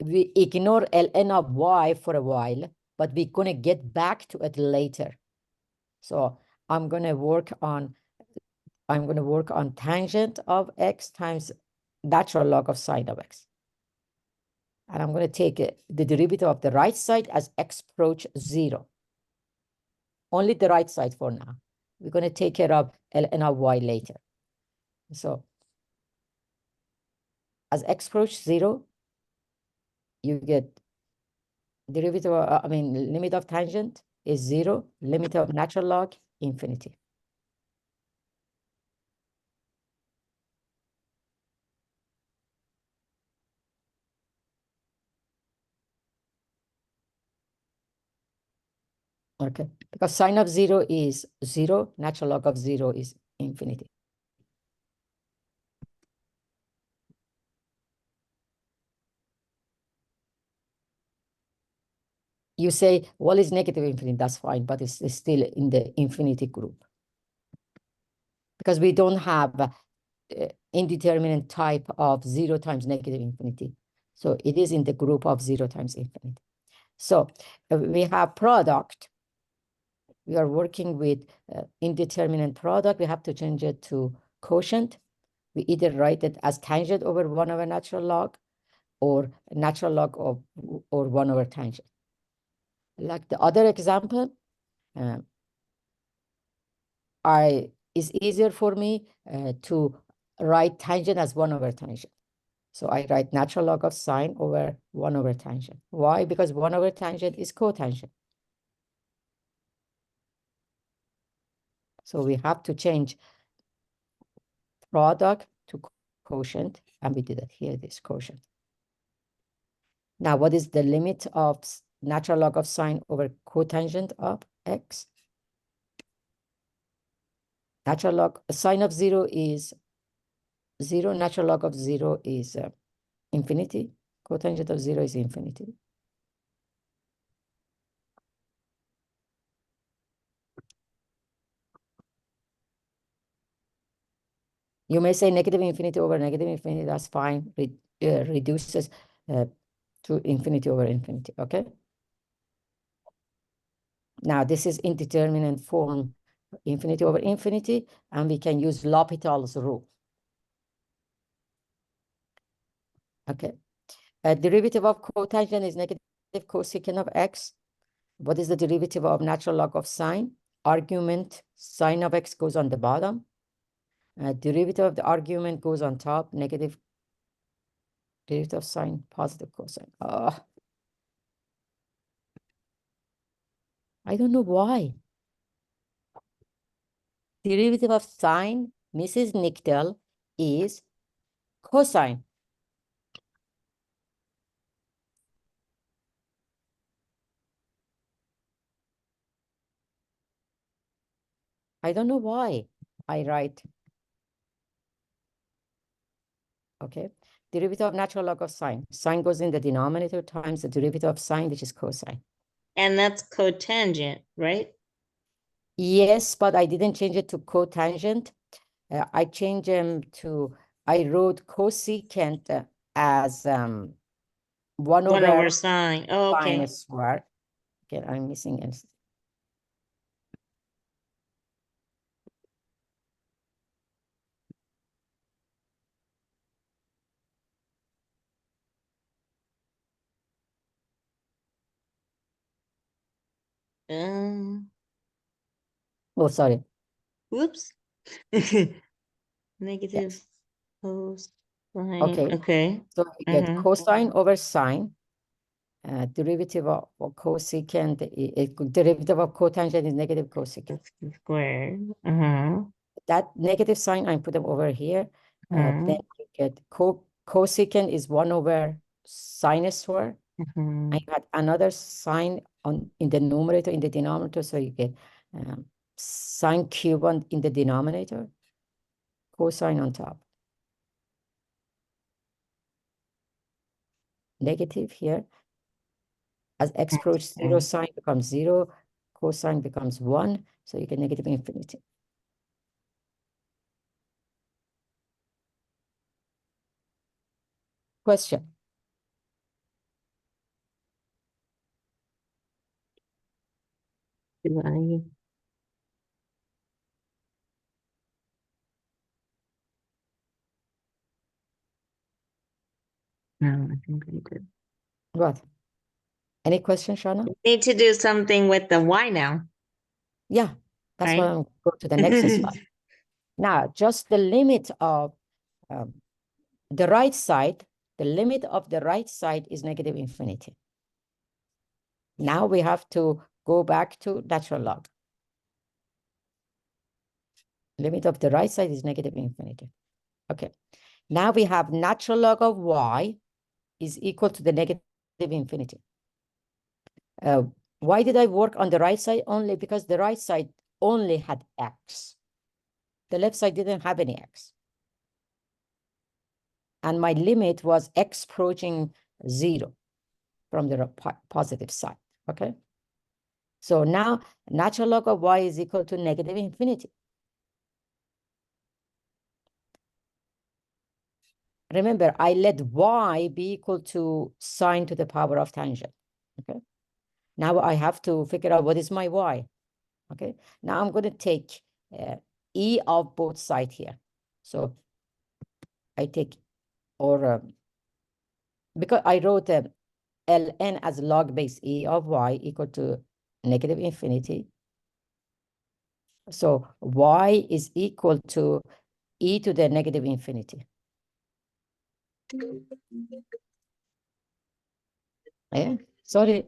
We ignore ln of y for a while, but we're going to get back to it later. So I'm going to work on tangent of x times natural log of sine of x. And I'm going to take the derivative of the right side as x approach 0. Only the right side for now. We're going to take care of ln of y later. So as x approach 0, you get derivative, limit of tangent is 0, limit of natural log, infinity. Okay, because sine of 0 is 0, natural log of 0 is infinity. You say, well, it's negative infinity, that's fine, but it's still in the infinity group. Because we don't have indeterminate type of 0 times negative infinity. So it is in the group of 0 times infinity. So we have product. We are working with indeterminate product. We have to change it to quotient. We either write it as tangent over 1 over natural log or natural log of or 1 over tangent. Like the other example, it's easier for me to write tangent as 1 over tangent. So I write natural log of sine over 1 over tangent. Why? Because 1 over tangent is cotangent. So we have to change product to quotient, and we did it here, this quotient. Now, what is the limit of natural log of sine over cotangent of x? Natural log, sine of 0 is 0, natural log of 0 is infinity, cotangent of 0 is infinity. You may say negative infinity over negative infinity, that's fine. Reduces to infinity over infinity, okay? Now, this is indeterminate form, infinity over infinity, and we can use L'Hopital's rule. Okay. Derivative of cotangent is negative cosecant of x. What is the derivative of natural log of sine? Argument, sine of x goes on the bottom. Derivative of the argument goes on top, negative derivative of sine, positive cosine. I don't know why. Derivative of sine, Mrs. Nikdel, is cosine. I don't know why I write. Okay, derivative of natural log of sine. Sine goes in the denominator times the derivative of sine, which is cosine. And that's cotangent, right? Yes, but I didn't change it to cotangent. I changed them to, I wrote cosecant as 1 1 over over sine. Oh, sine okay. squared. Okay, I'm missing it. Oh, sorry. Whoops. Negative cosine. Okay. Okay. So we get Mhm. cosine over sine. Derivative of cosecant, derivative of cotangent is negative cosecant. Squared. Uh-huh. That negative sign, I put them over here. Then you get cosecant is 1 over sine squared. Mhm. I got another sign in the numerator, in the denominator, so you get sine cube in the denominator, cosine on top. Negative here. As x approaches 0, sine becomes 0, cosine becomes 1, so you get negative infinity. Question. Do I? No, I think I did. What? Any question, Shana? Need to do something with the y now, Yeah, that's why right? I'm going to the next slide. Now, just the limit of the right side, the limit of the right side is negative infinity. Now we have to go back to natural log. Limit of the right side is negative infinity. Okay. Now we have natural log of y is equal to the negative infinity. Why did I work on the right side? Only because the right side only had x. The left side didn't have any x. And my limit was x approaching 0 from the positive side, okay? So now natural log of y is equal to negative infinity. Remember, I let y be equal to sine to the power of tangent, okay? Now I have to figure out what is my y, okay? Now I'm going to take e of both sides here. So I take, or because I wrote ln as log base e of y equal to negative infinity. So y is equal to e to the negative infinity. Yeah, sorry.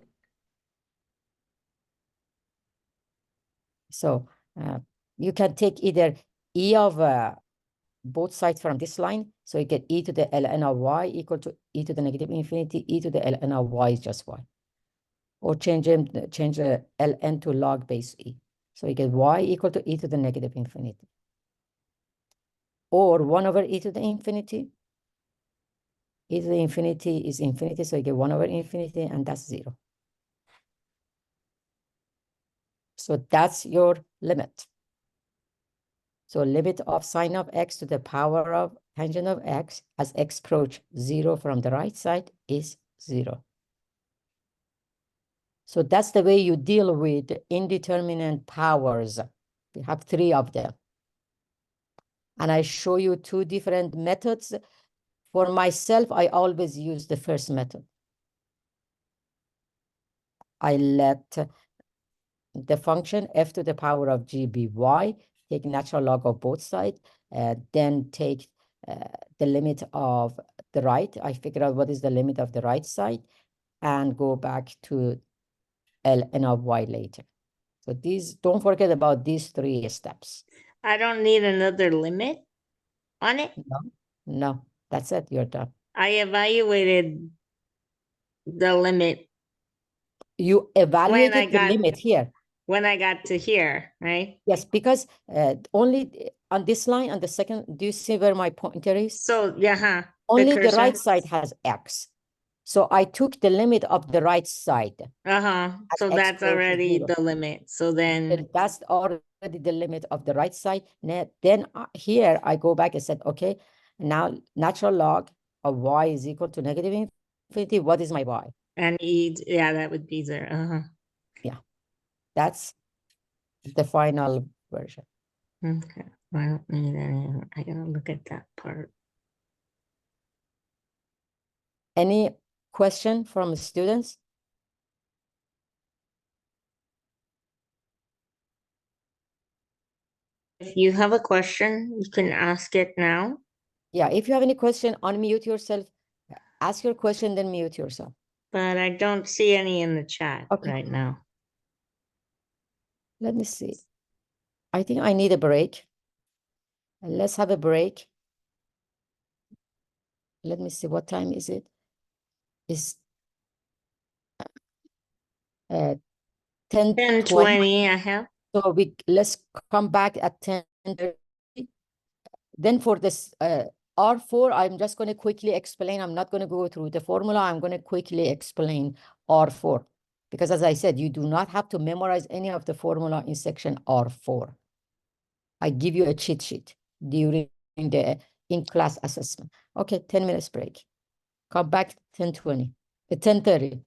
So you can take either e of both sides from this line. So you get e to the ln of y equal to e to the negative infinity, e to the ln of y is just y. Or change the ln to log base e. So you get y equal to e to the negative infinity. Or 1 over e to the infinity. E to the infinity is infinity, so you get 1 over infinity, and that's 0. So that's your limit. So limit of sine of x to the power of tangent of x as x approach 0 from the right side is 0. So that's the way you deal with indeterminate powers. We have 3 of them. And I show you 2 different methods. For myself, I always use the first method. I let the function f to the power of g be y, take natural log of both sides, then take the limit of the right. I figure out what is the limit of the right side and go back to ln of y later. So these, don't forget about these 3 steps. I don't need another limit on it. No, that's it, you're done. I evaluated the limit You I evaluated the got- limit here. when I got to here, right? Yes, because only on this line, on the second, do you see where my pointer is? So, yeah, huh. Only the cursor. right side has x. So I took the limit of the right side. Uh-huh. So x that's goes to already 0. the limit. So then, And that's already the limit of the right side. Then here I go back and said, okay, now natural log of y is equal to negative infinity. What is my y? and yeah, that would be there. Uh-huh. That's the final version. Okay. I don't need any. I gotta look at that part. Any question from students? If you have a question, you can ask it now. Yeah, if you have any question, unmute yourself, ask your question, then mute yourself. But I don't see any in the chat Okay. right now. Let me see. I think I need a break. Let's have a break. Let me see, what time is it? It's 10:20. 10:20 I have. So let's come back at 10:30. Then for this R4, I'm just going to quickly explain. I'm not going to go through the formula. I'm going to quickly explain R4. Because as I said, you do not have to memorize any of the formula in section R4. I give you a cheat sheet during the in-class assessment. Okay, 10 minutes break. Come back 10:20, 10:30.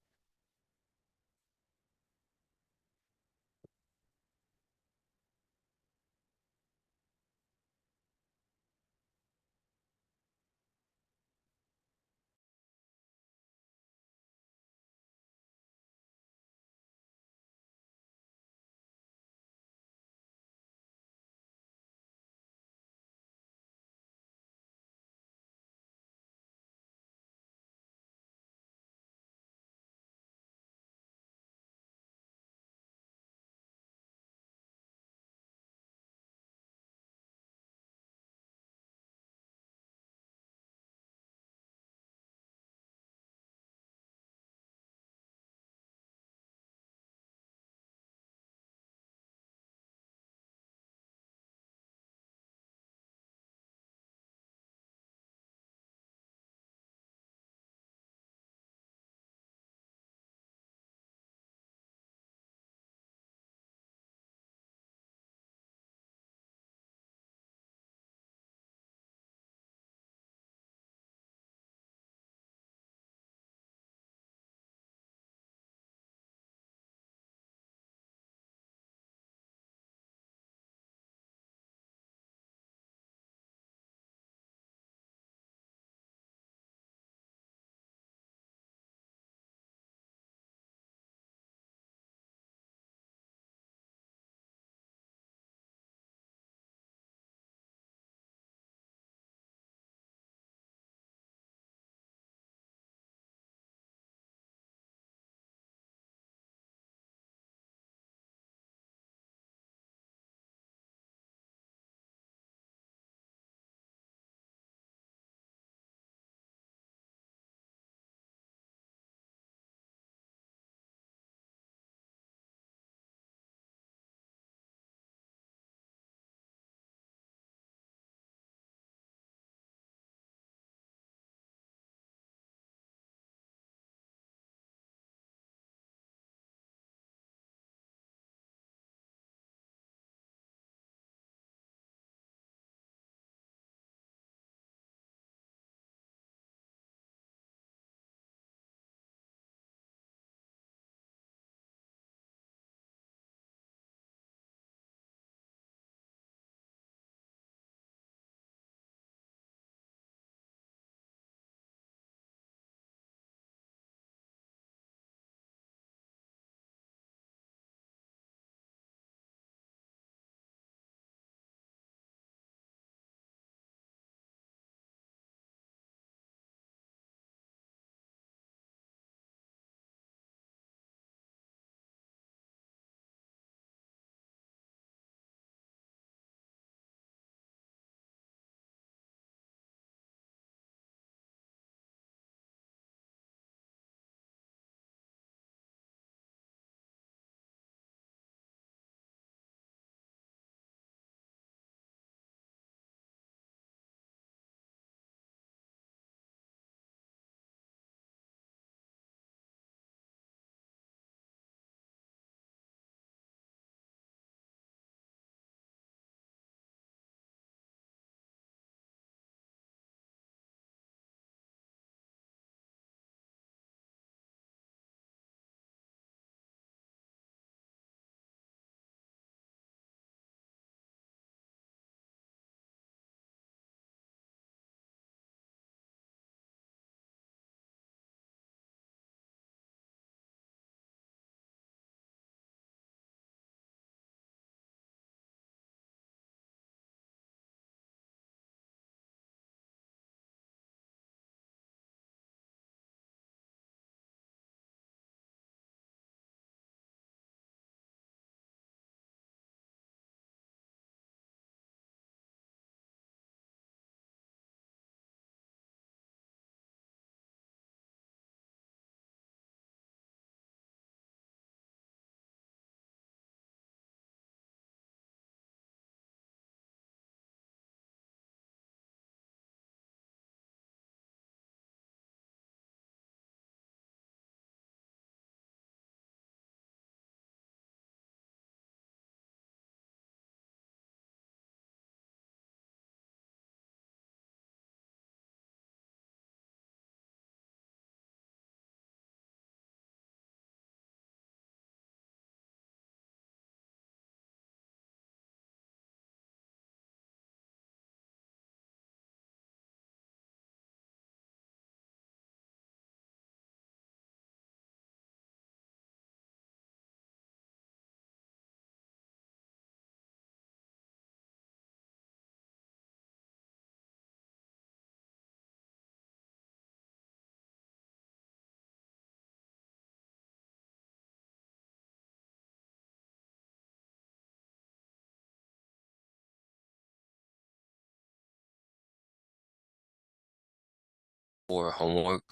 for homework.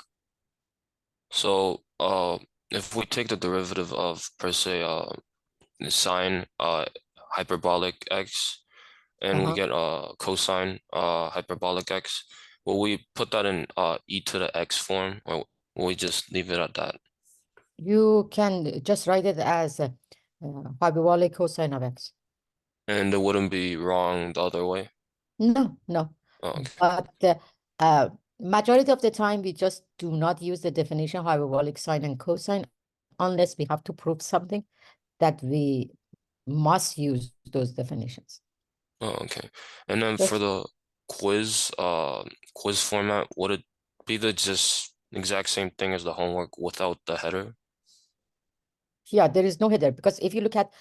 So, if we take the derivative of per se sine hyperbolic x, and we get cosine hyperbolic x, will we put that in e to the x form, or will we just leave it at that? You can just write it as hyperbolic cosine of x. And it wouldn't be wrong the other way? No, no. Oh, okay. But majority of the time, we just do not use the definition of hyperbolic sine and cosine unless we have to prove something that we must use those definitions. Oh, okay. And then Just- for the quiz format, would it be the just exact same thing as the homework without the header? Yeah, there is no header because if you look at,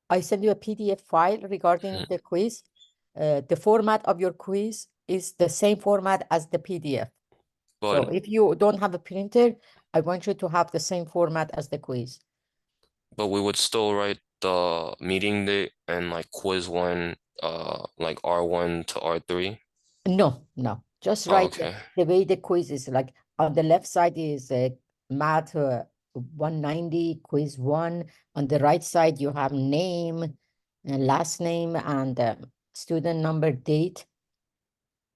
I send you a PDF file regarding the quiz. The format of your quiz is the same format as the PDF. So But if you don't have a printer, I want you to have the same format as the quiz. but we would still write the meeting date and like quiz 1, like R1 to R3. No, no, just Oh, write okay. the way the quiz is. Like on the left side is math 190, quiz 1. On the right side, you have name, last name, and student number, date.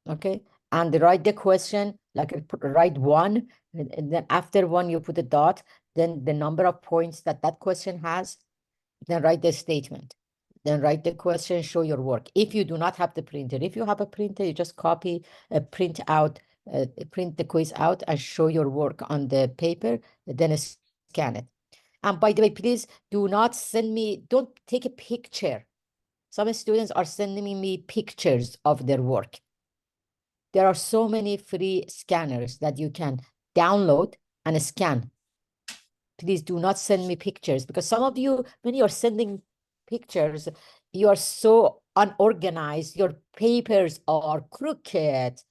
Okay, and write the question, like write 1, and then after 1, you put a dot, then the number of points that that question has, then write the statement. Then write the question, show your work. If you do not have the printer, if you have a printer, you just copy, print the quiz out and show your work on the paper, then scan it. And by the way, please do not send me, don't take a picture. Some students are sending me pictures of their work. There are so many free scanners that you can download and scan. Please do not send me pictures because some of you, when you're sending pictures, you are so unorganized. Your papers are crooked.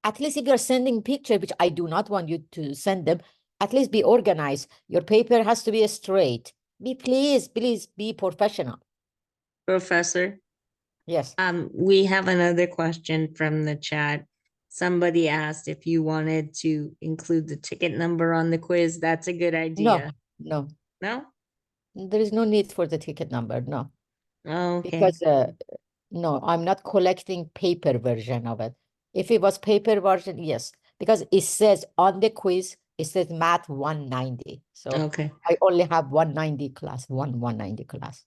At least if you're sending picture, which I do not want you to send them, at least be organized. Your paper has to be straight. Please be professional. Professor, Yes. we have another question from the chat. Somebody asked if you wanted to include the ticket number on the quiz. That's a good idea. No, No? there is no need for the ticket number. No. Okay. Because no, I'm not collecting paper version of it. If it was paper version, yes, because it says on the quiz, it says math 190. So Okay. I only have 190 class, 190 class.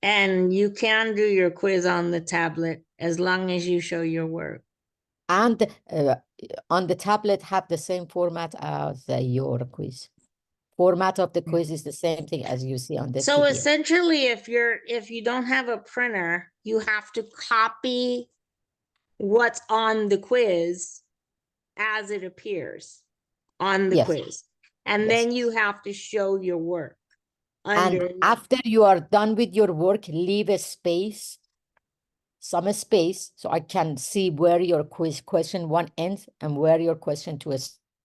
And you can do your quiz on the tablet as long as you show your work. And on the tablet have the same format as your quiz. Format of the quiz is the same thing as you see on the So PDF. essentially, if you don't have a printer, you have to copy what's on the quiz as it appears on the Yes. quiz. And Yes. then you have to show your work under. And after you are done with your work, leave a space, some space, so I can see where your quiz question 1 ends and where your question 2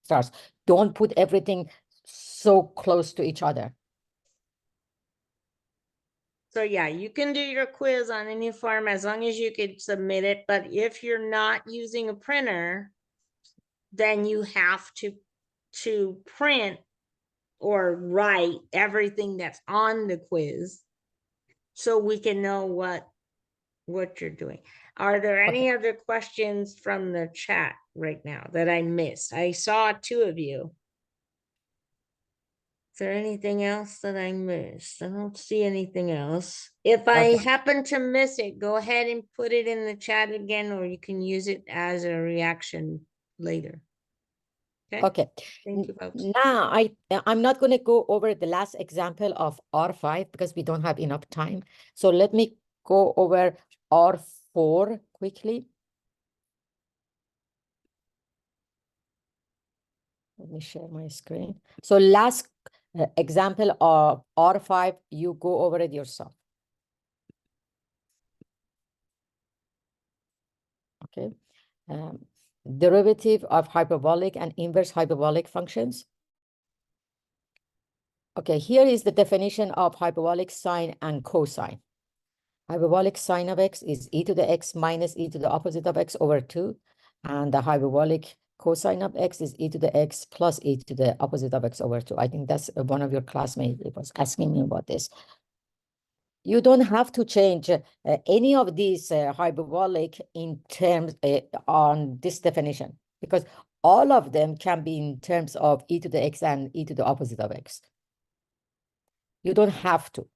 starts. Don't put everything so close to each other. So yeah, you can do your quiz on any form as long as you could submit it. But if you're not using a printer, then you have to print or write everything that's on the quiz so we can know what you're doing. Are there any other questions from the chat right now that I missed? I saw 2 of you. Is there anything else that I missed? I don't see anything else. If I Okay. happen to miss it, go ahead and put it in the chat again, or you can use it as a reaction later. Okay. Thank you, folks. Now I'm not going to go over the last example of R5 because we don't have enough time. So let me go over R4 quickly. Let me share my screen. So last example of R5, you go over it yourself. Okay. Derivative of hyperbolic and inverse hyperbolic functions. Okay, here is the definition of hyperbolic sine and cosine. Hyperbolic sine of x is e to the x minus e to the opposite of x over 2. and the hyperbolic cosine of x is e to the x plus e to the opposite of x over 2. I think that's one of your classmates was asking me about this. You don't have to change any of these hyperbolic in terms on this definition, because all of them can be in terms of e to the x and e to the opposite of x. You don't have to,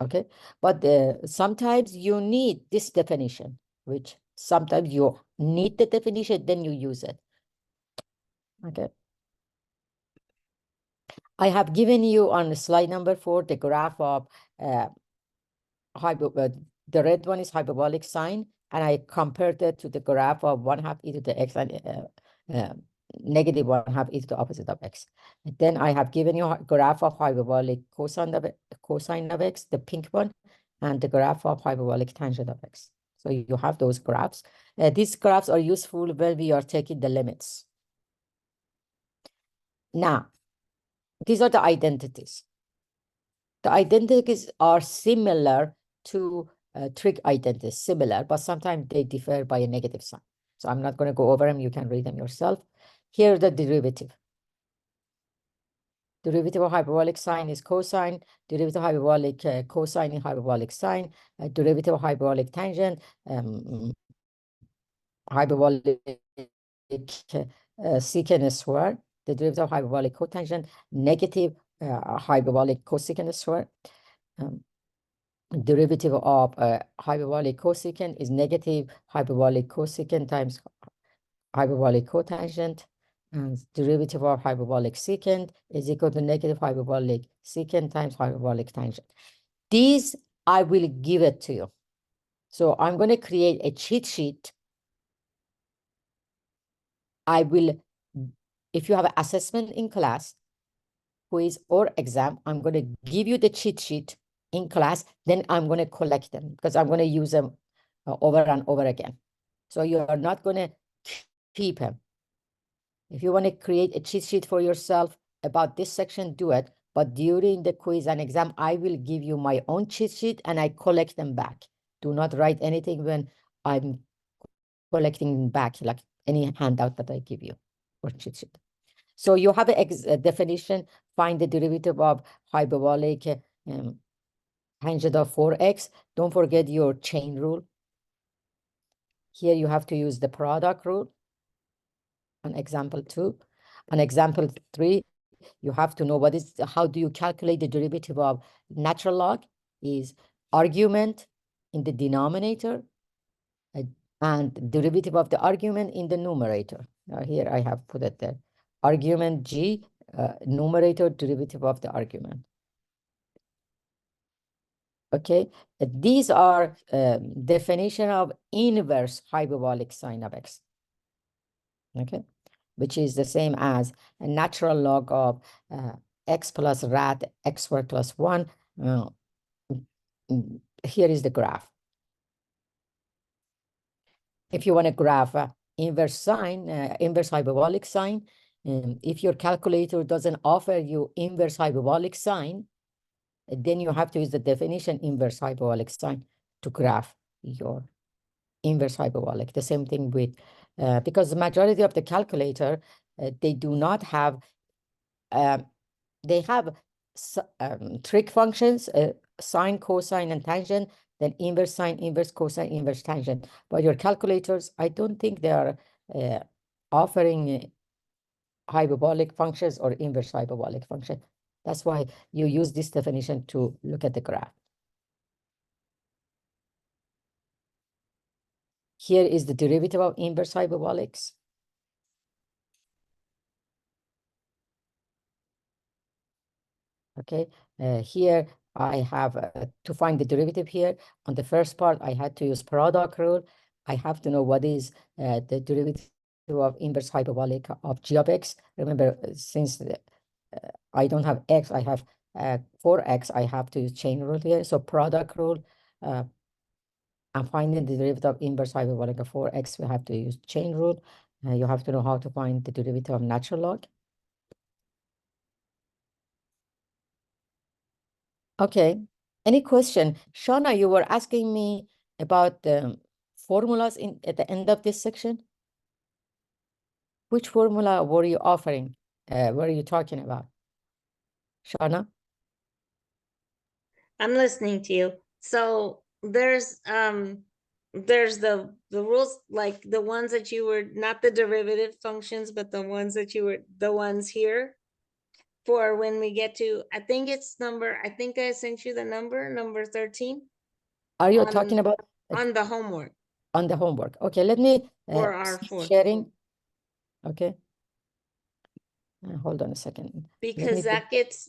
okay? But sometimes you need this definition, which sometimes you need the definition, then you use it, okay? I have given you on slide number 4 the graph of the red one is hyperbolic sine, and I compared it to the graph of 1/2 e to the x and negative 1/2 e to the opposite of x. And then I have given you a graph of hyperbolic cosine of x, the pink one, and the graph of hyperbolic tangent of x. So you have those graphs. These graphs are useful when we are taking the limits. Now, these are the identities. The identities are similar to trig identities, similar, but sometimes they differ by a negative sign. So I'm not going to go over them. You can read them yourself. Here, the derivative. Derivative of hyperbolic sine is cosine. Derivative of hyperbolic cosine is hyperbolic sine. Derivative of hyperbolic tangent, hyperbolic secant square. The derivative of hyperbolic cotangent, negative hyperbolic cosecant square. Derivative of hyperbolic cosecant is negative hyperbolic cosecant times hyperbolic cotangent, and derivative of hyperbolic secant is equal to negative hyperbolic secant times hyperbolic tangent. These I will give it to you. So I'm going to create a cheat sheet. I will, if you have an assessment in class, quiz or exam, I'm going to give you the cheat sheet in class, then I'm going to collect them because I'm going to use them over and over again. So you are not going to keep them. If you want to create a cheat sheet for yourself about this section, do it. But during the quiz and exam, I will give you my own cheat sheet and I collect them back. Do not write anything when I'm collecting back, like any handout that I give you or cheat sheet. So you have a definition, find the derivative of hyperbolic tangent of 4x. Don't forget your chain rule. Here you have to use the product rule on example 2. On example 3, you have to know how do you calculate the derivative of natural log is argument in the denominator and derivative of the argument in the numerator. Here I have put it there. Argument G, numerator derivative of the argument. Okay, these are definition of inverse hyperbolic sine of x. Okay, which is the same as a natural log of x plus rad x squared plus 1. Here is the graph. If you want to graph inverse sine, inverse hyperbolic sine, if your calculator doesn't offer you inverse hyperbolic sine, then you have to use the definition inverse hyperbolic sine to graph your inverse hyperbolic. The same thing with, because the majority of the calculator, they do not have, they have trig functions, sine, cosine, and tangent, then inverse sine, inverse cosine, inverse tangent. But your calculators, I don't think they are offering hyperbolic functions or inverse hyperbolic function. That's why you use this definition to look at the graph. Here is the derivative of inverse hyperbolics. Okay, here I have to find the derivative here. On the first part, I had to use product rule. I have to know what is the derivative of inverse hyperbolic of g of x. Remember, since I don't have x, I have 4x, I have to use chain rule here. So product rule, I'm finding the derivative of inverse hyperbolic of 4x, we have to use chain rule. You have to know how to find the derivative of natural log. Okay, any question? Shauna, you were asking me about the formulas at the end of this section? Which formula were you offering? What are you talking about? Shauna? I'm listening to you. So there's the rules, like the ones that you were, not the derivative functions, but the ones that you were, the ones here for when we get to, I think it's number, I think I sent you the number 13 Are you on- talking about on the homework on the homework? Okay, let me for our stop fourth. sharing. Okay. Hold on a second. Let Because me that gets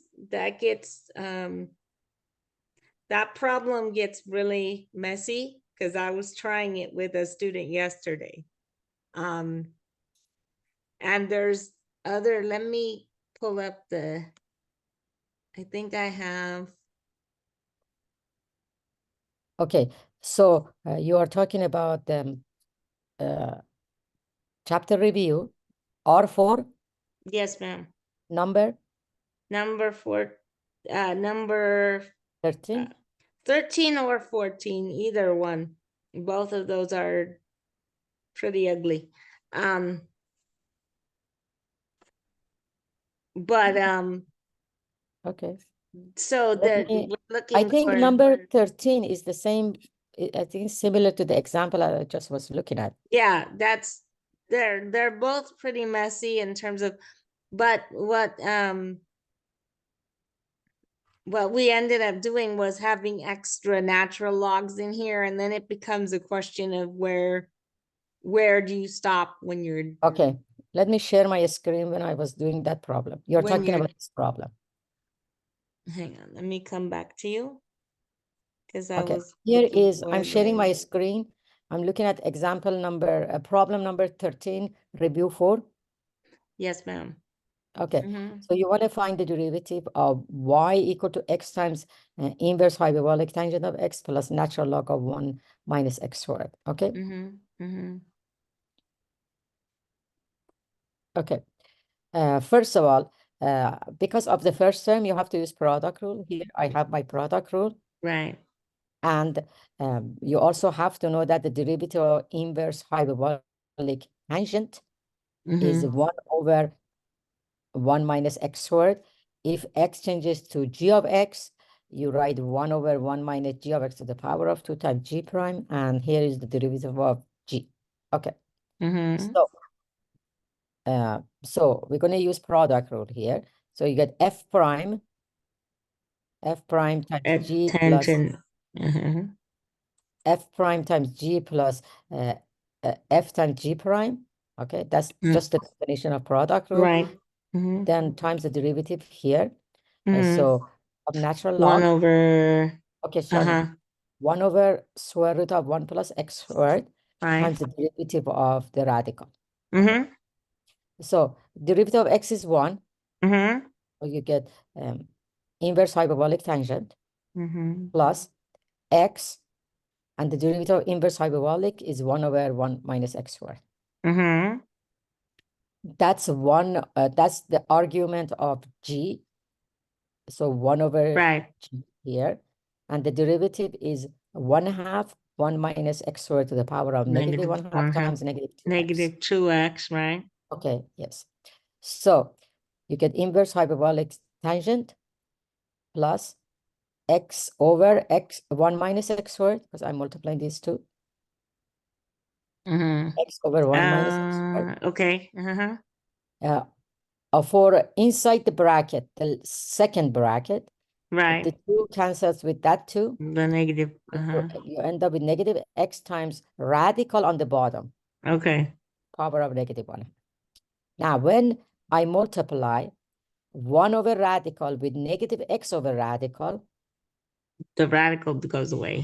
that problem gets really messy because I was trying it with a student yesterday. And there's other, let me pull up the, I think I have, Okay, so you are talking about chapter review, R4 yes, ma'am. number Number 13. 13 or 14, either one. Both of those are pretty ugly. But Okay. so Let that me- we're I looking think for, number 13 is the same. I think it's similar to the example I just was looking at. yeah, that's, they're both pretty messy in terms of, but what we ended up doing was having extra natural logs in here, and then it becomes a question of where do you stop when you're Okay, let me share my screen when I was doing that problem. You're When talking you're- about this problem. hang on, let me come back to you because I Okay, was here looking is, I'm for sharing my the- screen. I'm looking at example number, problem number 13, review 4. yes, ma'am. Okay, Mhm. so you want to find the derivative of y equal to x times inverse hyperbolic tangent of x plus natural log of 1 minus x squared. Okay, Mhm. Mhm. okay. First of all, because of the first term, you have to use product rule. Here I have my product rule. Right. And you also have to know that the derivative of inverse hyperbolic tangent is Mhm. 1 over 1 minus x squared. If x changes to g of x, you write 1 over 1 minus g of x to the power of 2 times g prime. And here is the derivative of g. Okay. Mhm. So we're going to use product rule here. So you get f prime times At g plus tangent. Mhm. f prime times g plus f times g prime. Okay, that's Mm. just the definition of product rule. Right. Mhm. Then times the derivative here. Mhm. So of natural 1 log. over, Okay, Shana, 1 over square root of 1 plus x squared right. times the derivative of the radical. Mhm. So derivative of x is 1. Mhm. So you get inverse hyperbolic tangent Mhm. plus x, and the derivative of inverse hyperbolic is 1 over 1 minus x squared. Mhm. That's that's the argument of g. So 1 over Right. g here. And the derivative is 1/2 1 minus x squared to the power of negative 1/2 times negative 2x. Negative 2x, right? Okay, yes. So you get inverse hyperbolic tangent plus x over x 1 minus x squared, because I'm multiplying these two. Mhm. X over 1 minus x squared. Okay. For inside the bracket, the second bracket, Right. the 2 cancels with that 2. The negative. You end up with negative x times radical on the bottom, Okay. power of negative 1. Now, when I multiply 1 over radical with negative x over radical, The radical goes away.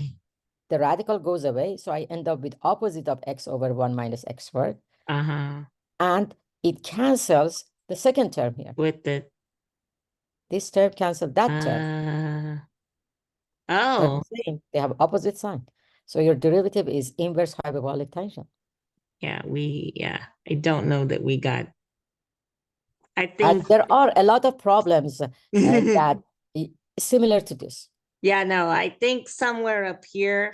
the radical goes away. So I end up with opposite of x over 1 minus x squared. And it cancels the second term here. With the This term cancels that term. They're oh, the same. They have opposite sign. So your derivative is inverse hyperbolic tangent. yeah, I don't know that we got, I And think. there are a lot of problems that similar to this. Yeah, no, I think somewhere up here,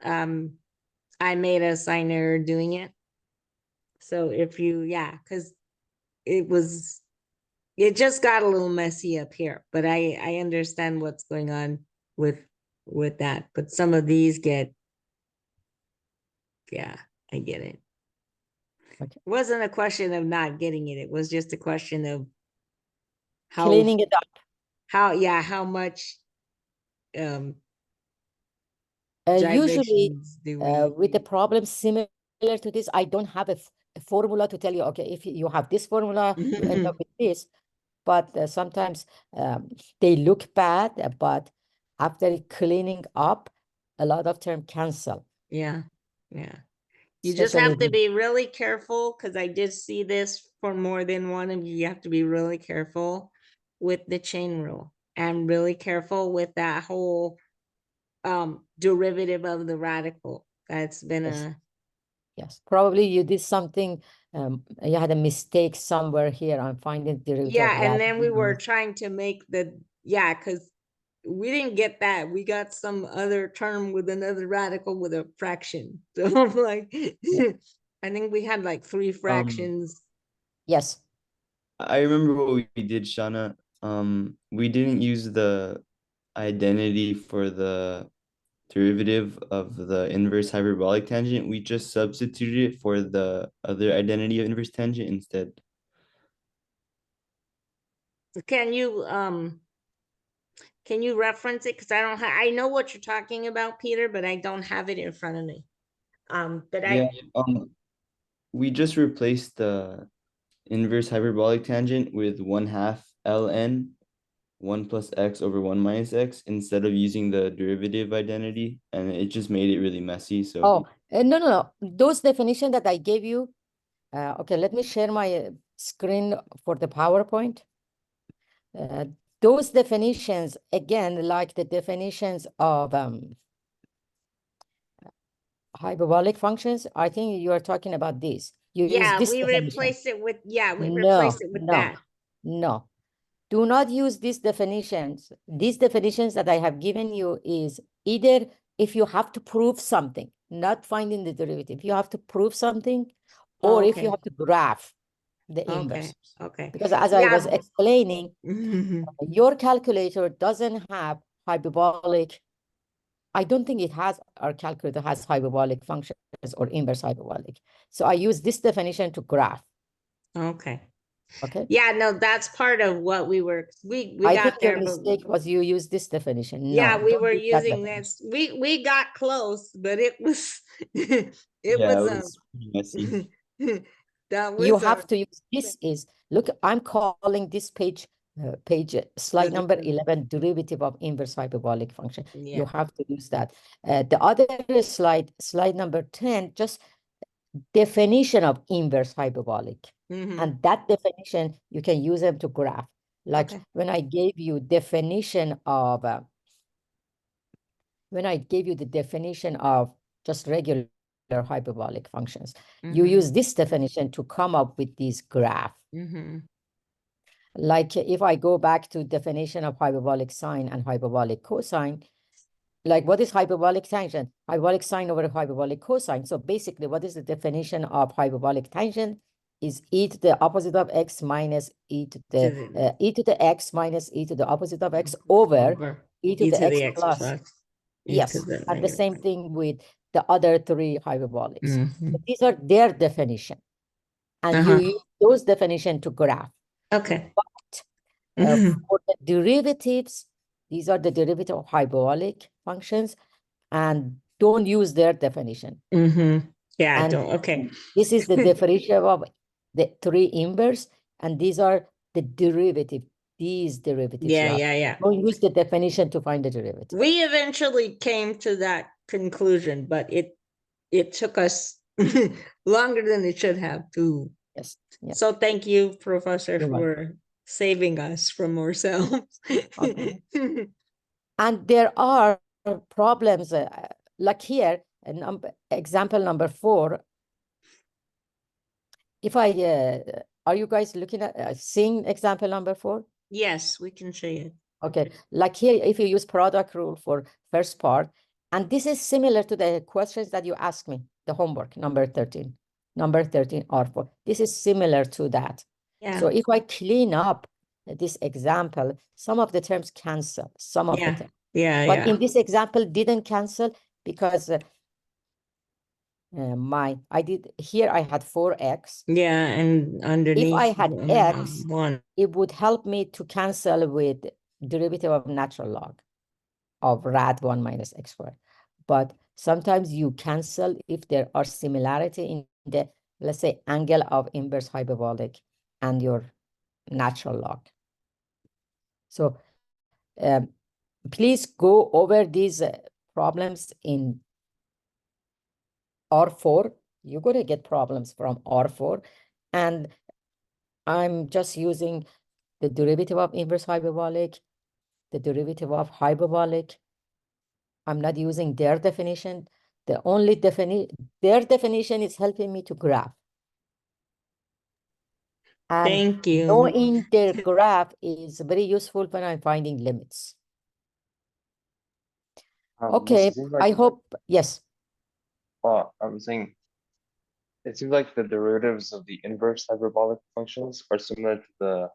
I made a sign error doing it. So if you, because it just got a little messy up here, but I understand what's going on with that. But some of these yeah, I get it. Okay. It wasn't a question of not getting it. It was just a question of Cleaning it up. how much Usually, gyrations do we with a problem similar to this, I don't have a formula to tell you, okay, if you have this formula, you end up with this. But sometimes they look bad, but after cleaning up, a lot of term cancel. Yeah. You just Especially have to with- be really careful, because I did see this for more than one of you. You have to be really careful with the chain rule and really careful with that whole derivative of the radical. That's been Yes. Yes, probably you did something, you had a mistake somewhere here. I'm finding derivative of yeah, and then we radical were minus- trying to make because we didn't get that. We got some other term with another radical with a fraction. So I'm like, I think we had like 3 fractions. Yes, I remember what we did, Shauna. We didn't use the identity for the derivative of the inverse hyperbolic tangent. We just substituted it for the other identity of inverse tangent instead. Can you reference it? Because I know what you're talking about, Peter, but I don't have it in front of me. But Yeah, we just replaced the inverse hyperbolic tangent with 1/2 ln 1 plus x over 1 minus x instead of using the derivative identity, and it just made it really messy. So oh, no. Those definitions that I gave you, okay, let me share my screen for the PowerPoint. Those definitions, again, like the definitions of hyperbolic functions, I think you are talking about this. You use this we definition. replace it with No. that. No, do not use these definitions. These definitions that I have given you is either if you have to prove something, not finding the derivative, you have to prove something, or if you Okay. have to graph the Okay. inverse. Okay. Because as I was Yeah. explaining, your calculator doesn't have hyperbolic. I don't think it has, our calculator has hyperbolic functions or inverse hyperbolic. So I use this definition to graph. Okay. Okay. Yeah, no, that's part of what we I got think your there, but mistake was you use this definition. yeah, No, we don't were use that using definition. this. We got close, but it was it yeah, was it was pretty messy. that was You have to use this is, look, I'm calling this page, slide number 11, derivative of inverse hyperbolic function. yeah. You have to use that. The other slide number 10, just definition of inverse hyperbolic. Mhm. And that definition, you can use them to graph. Like Okay. when I gave you definition of, just regular hyperbolic functions, you Mhm. use this definition to come up with these graph. Mhm. Like if I go back to definition of hyperbolic sine and hyperbolic cosine, like what is hyperbolic tangent? Hyperbolic sine over hyperbolic cosine. So basically, what is the definition of hyperbolic tangent? Is e to the opposite of x minus e to the e to the x minus e to the opposite of x over e to the x plus. Yes, and the same thing with the other 3 hyperbolics. Mhm. So these are their definition, and you use those definition to graph. Okay. For the derivatives, these are the derivative of hyperbolic functions, and don't use their definition. Yeah, And don't. Okay. this is the definition of the 3 inverse, and these are the derivative. These derivatives. Yeah. Don't use the definition to find the derivative. We eventually came to that conclusion, but it took us longer than it should have to. Yes. Yeah. So thank you, Professor, You're for saving us from ourselves. Okay. And there are problems like here, example number 4. If I, are you guys looking at seeing example number 4? Yes, we can say it. Okay, like here, if you use product rule for first part, and this is similar to the questions that you asked me, the homework, number 13 R4. This is similar to that. So Yeah, if I clean up this example, some of the terms cancel, some of the yeah, terms. yeah, But yeah. in this example, didn't cancel because here I had 4x. Yeah, and If underneath. I had you have x, one. it would help me to cancel with derivative of natural log of rad 1 minus x squared. But sometimes you cancel if there are similarity in the, let's say, angle of inverse hyperbolic and your natural log. So please go over these problems in R4. You're going to get problems from R4. And I'm just using the derivative of inverse hyperbolic, the derivative of hyperbolic. I'm not using their definition. The only their definition is helping me to graph. And Thank you. knowing their graph is very useful when I'm finding limits. Miss, Okay, it seems I like, hope, yes. well, I'm saying, it seems like the derivatives of the inverse hyperbolic functions are similar to the,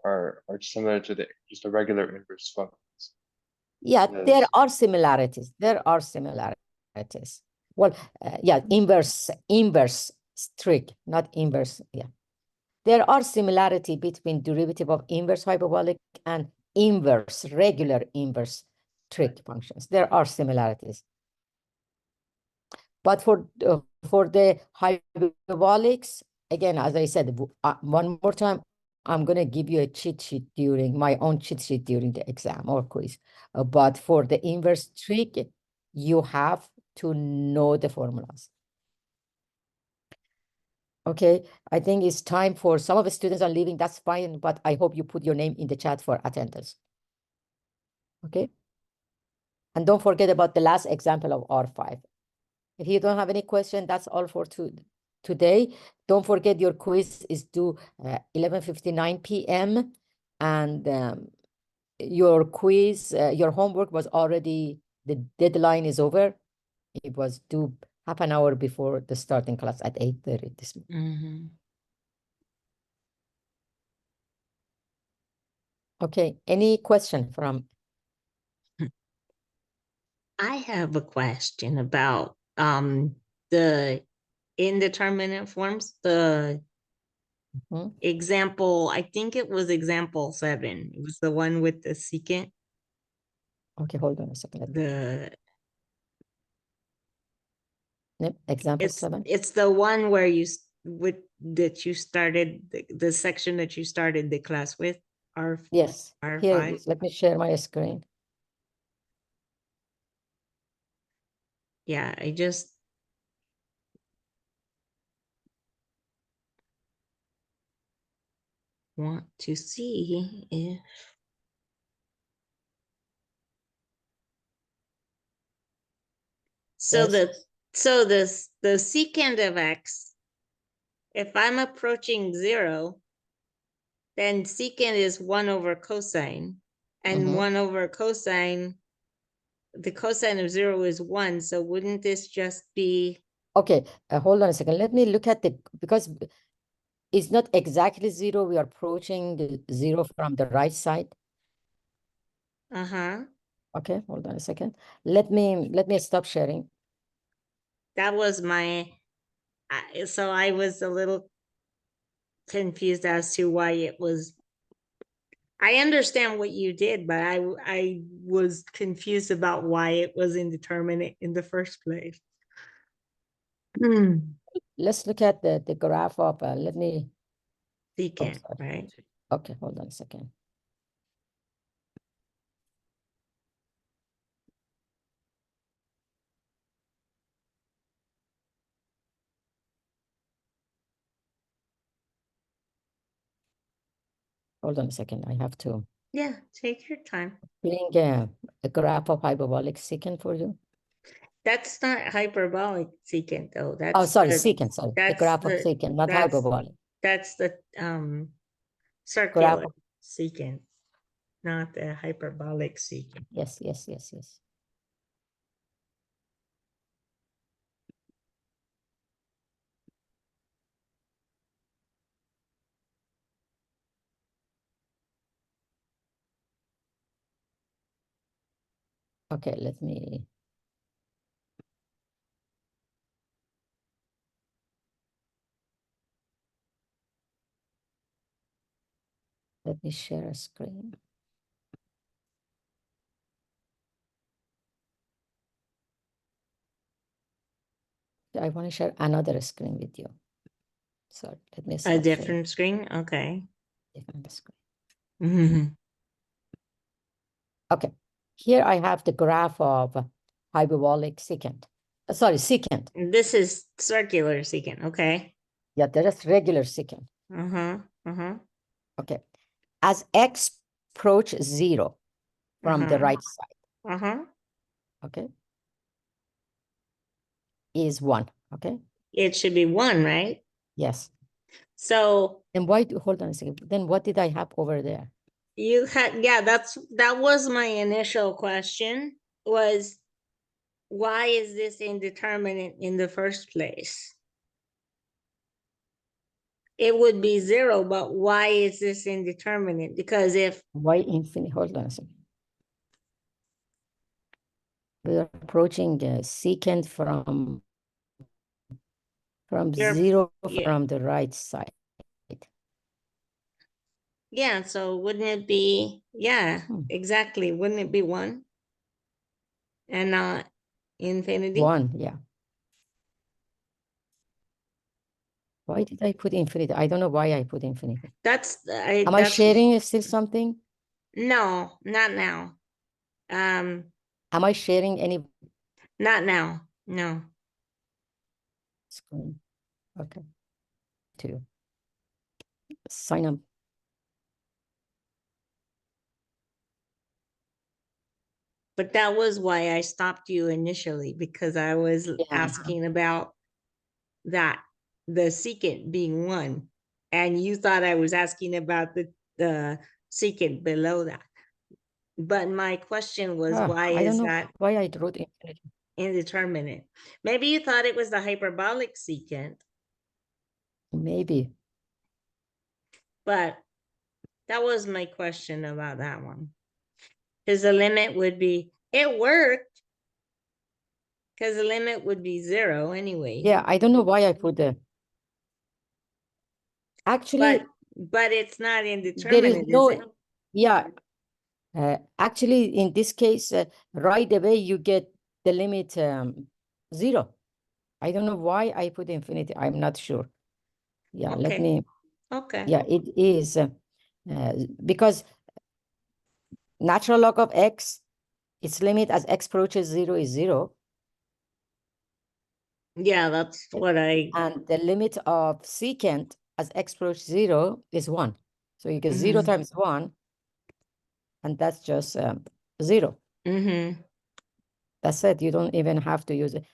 are similar to the, just the regular inverse functions. Yeah, there Yes. are similarities. There are similarities. Well, yeah, inverse trig, not inverse. Yeah, there are similarity between derivative of inverse hyperbolic and inverse, regular inverse trig functions. There are similarities. But for the hyperbolics, again, as I said, one more time, I'm going to give you a cheat sheet during my own cheat sheet during the exam or quiz. But for the inverse trig, you have to know the formulas. Okay, I think it's time for some of the students are leaving. That's fine, but I hope you put your name in the chat for attendance. Okay. And don't forget about the last example of R5. If you don't have any question, that's all for today. Don't forget your quiz is due 11:59 p.m. And your quiz, your homework was already, the deadline is over. It was due half an hour before the starting class at 8:30 this morning. Mhm. Okay, any question from? I have a question about the indeterminate forms, the Mhm. example, I think it was example 7. It was the one with the secant, Okay, hold on a second. the Yep, example 7. it's the one where you with that you started the section that you started the class with, R Yes, here it R5. is. Let me share my screen. Yeah, I just want to see if so Yes. the secant of x, if I'm approaching 0, then secant is 1 over cosine, and Mhm. 1 over cosine, the cosine of 0 is 1, so wouldn't this just be Okay, hold on a second. Let me look at because it's not exactly 0. We are approaching the 0 from the right side. uh-huh. Okay, hold on a second. Let me stop sharing. That was so I was a little confused as to why it was. I understand what you did, but I was confused about why it was indeterminate in the first place. Let's look at the graph of, let me, Secant, sorry. right? Okay, hold on a second. Hold on a second. I have to Yeah, take your time. bring a graph of hyperbolic secant for you. That's not hyperbolic secant though. Oh, That's sorry, the, secant, sorry. The that's graph of the secant, not that's hyperbolic. that's the Graph circular of, secant, not the hyperbolic secant. yes, yes, yes, yes. Okay, let me. Let me share a screen. I want to share another screen with you. So let me A stop sharing different screen, okay. different screen. Mhm. Okay, here I have the graph of hyperbolic secant. Sorry, secant. This is circular secant, okay. Yeah, there is regular secant. Uh-huh. Okay, as x approach 0 from the Uh-huh. right side, Uh-huh. okay, is 1, okay? It should be 1, right? Yes. So And why, hold on a second, then what did I have over there? you had, yeah, that was my initial question, was why is this indeterminate in the first place? It would be 0, but why is this indeterminate? Because if, Why infinite? Hold on a second. We're approaching secant from You're- 0 yeah. from the right side. yeah, so wouldn't it be, yeah, exactly, wouldn't it be 1? And not infinity? 1, yeah. Why did I put infinity? I don't know why I put infinity. Am I sharing still something? No, not now. Am I sharing any Not now, no. screen? Okay. To sign up. But that was why I stopped you initially, because I was asking about that, the secant being 1. And you thought I was asking about the secant below that. But my question was, why I don't is know that why I wrote infinity. indeterminate? Maybe you thought it was the hyperbolic secant, Maybe. but that was my question about that one. Because the limit would be, it worked. Because the limit would be 0 anyway. Yeah, I don't know why I put the. Actually, But it's not there is indeterminate, is it? no. Yeah. Actually, in this case, right away you get the limit 0. I don't know why I put infinity. I'm not sure. Yeah, let Okay. me. Okay. Yeah, it is because natural log of x, its limit as x approaches 0 is 0. Yeah, that's what And the limit of secant as x approaches 0 is 1. So you get 0 Mhm. times 1, and that's just 0. Mm-hmm. That's it. You don't even have to use it.